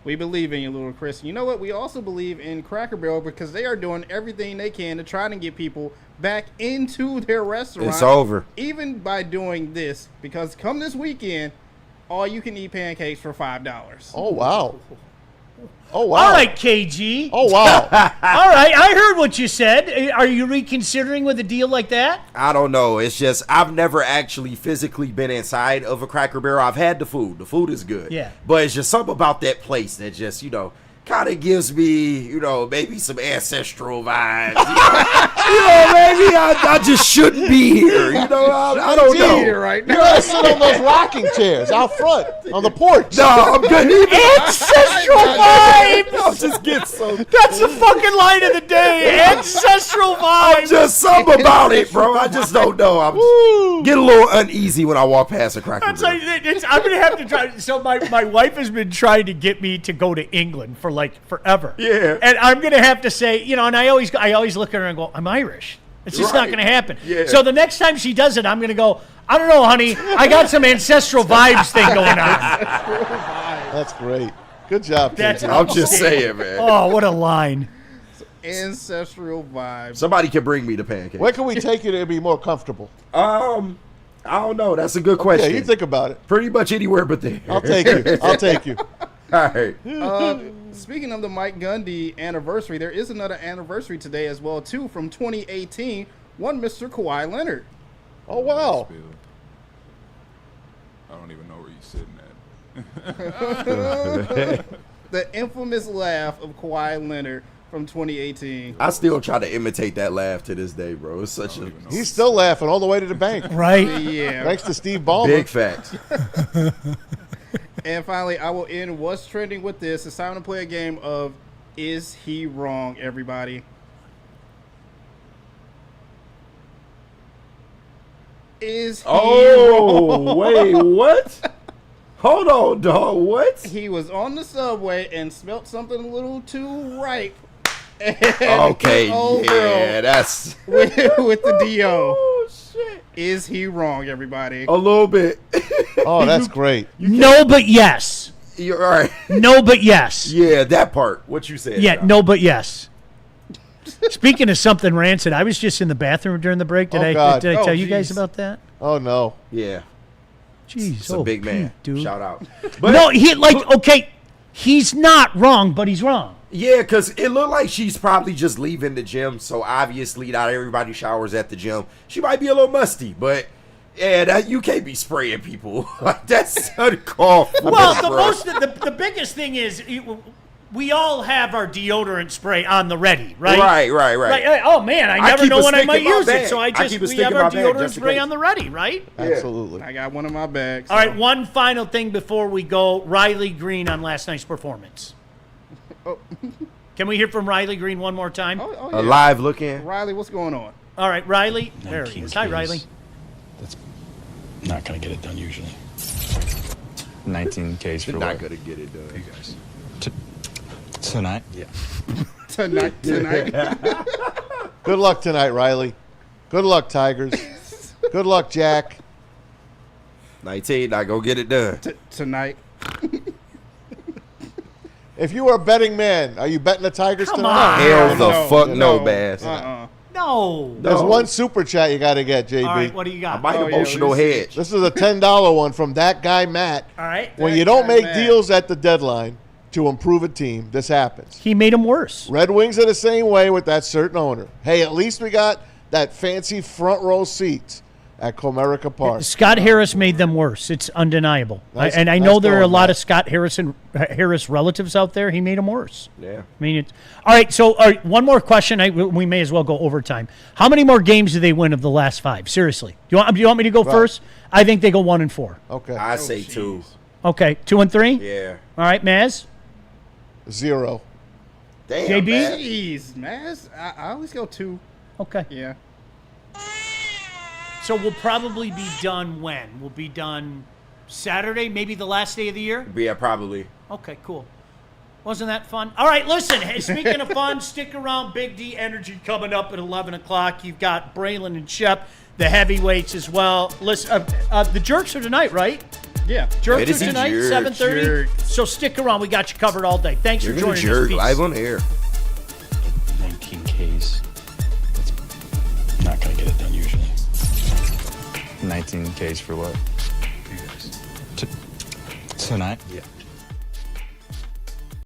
We believe in you, little Chris. You know what? We also believe in Cracker Barrel because they are doing everything they can to try to get people back into their restaurant. It's over. Even by doing this, because come this weekend, all you can eat pancakes for $5. Oh, wow. Oh, wow. All right, KG. Oh, wow. All right, I heard what you said. Are you reconsidering with a deal like that? I don't know. It's just I've never actually physically been inside of a Cracker Barrel. I've had the food. The food is good. Yeah. But it's just something about that place that just, kind of gives me, maybe some ancestral vibes. Maybe I just shouldn't be here. I don't know. Here right You now. gotta sit on those rocking chairs out front on the porch. No, I'm good. Ancestral vibes. I'll just get some. That's the fucking line of the day. Ancestral vibes. Just something about it, bro. I just don't know. I'm get a little uneasy when I walk past a Cracker Barrel. I'm gonna have to try. So my wife has been trying to get me to go to England for like forever. Yeah. And I'm gonna have to say, and I always look at her and go, I'm Irish. It's just not gonna happen. Yeah. So the next time she does it, I'm gonna go, I don't know, honey. I got some ancestral vibes thing going on. That's great. Good job, That's TJ. I'm just saying, man. Oh, what a line. Ancestral vibes. Somebody can bring me the pancake. Where can we take you to be more comfortable? I don't know. That's a good question. Yeah, you think about it. Pretty much anywhere but there. I'll take you. I'll take you. All right. Speaking of the Mike Gundy anniversary, there is another anniversary today as well, too, from 2018. One Mr. Kawhi Leonard. Oh, wow. I don't even know where you're sitting at. The infamous laugh of Kawhi Leonard from 2018. I still try to imitate that laugh to this day, bro. It's such a He's still laughing all the way to the bank. Right? Yeah. Thanks to Steve Ballmer. big facts. And finally, I will end what's trending with this. It's time to play a game of Is He Wrong, everybody? Is he wrong? Wait, what? Hold on, dog. What? He was on the subway and smelt something a little too ripe. Okay, yeah, that's with the DO. Oh shit! Is he wrong, everybody? A little bit. Oh, that's great. No, but yes. You're all right. No, but yes. Yeah, that part. What you said. Yeah, John. no, but yes. Speaking of something rancid, I was just in the bathroom during the break. Did I tell you guys about that? Oh, no. Yeah. Jeez, It's a big man. Pete, dude. Shout out. No, he's not wrong, but he's wrong. Yeah, because it looked like she's probably just leaving the gym, so obviously not everybody showers at the gym. She might be a little musty, but yeah, you can't be spraying people. Like, that's uncalled for. Well, bro. the biggest thing is we all have our deodorant spray on the ready, right? Right. Like, oh man, I never keep know a when I stick might in my use bag. it, so I keep a we stick have in our my bag deodorant just in spray case. on the ready, right? Absolutely. I got one in my bag. All right, one final thing before we go. Riley Green on last night's performance. Oh. Can we hear from Riley Green one more time? Oh, A live look in. Riley, what's going on? All right, Riley. There he is. Hi, Riley. That's not going to get it done usually. 19 Ks for They're what? not gonna get it done. You guys. Tonight? Yeah. Tonight. Good luck tonight, Riley. Good luck, Tigers. Good luck, Jack. 19, not gonna get it done. Tonight. If you were a betting man, are you betting the Tigers Come tonight? on. Hell the fuck no, Bass. No. There's one super chat you got to get, JB. All right, what do you got? I might emotional hedge. This is a $10 one from that guy, Matt. All right. When you don't make deals at the deadline to improve a team, this happens. He made him worse. Red Wings are the same way with that certain owner. Hey, at least we got that fancy front row seats at Comerica Park. Scott Harris made them worse. It's undeniable. Nice- I nice know there are a going, lot Matt. of Scott Harris relatives out there. He made them worse. Yeah. I mean, all right. So, one more question. We may as well go overtime. How many more games do they win of the last 5? Seriously, do you want me to go first? I think they go 1-4. Okay. I say 2. Okay, 2-3. Yeah. All right, Maz. 0. Damn. JB? man. Jeez, man. I always go 2. Okay. Yeah. So we'll probably be done when? We'll be done Saturday, maybe the last day of the year. Yeah, probably. Okay, cool. Wasn't that fun? All right, listen. Hey, speaking of fun, stick around. Big D Energy coming up at 11 o'clock. You've got Braylon and Shep, the heavyweights as well. Listen, the Jerks are tonight, right? Yeah. Jerks It is are a tonight, jerk. 7:30. So stick around. We got you covered all day. Thanks You're for gonna joining jerk us. Peace. live on air. 19 Ks. That's not going to get it done usually. 19 Ks for what? You guys. Tonight? Yeah.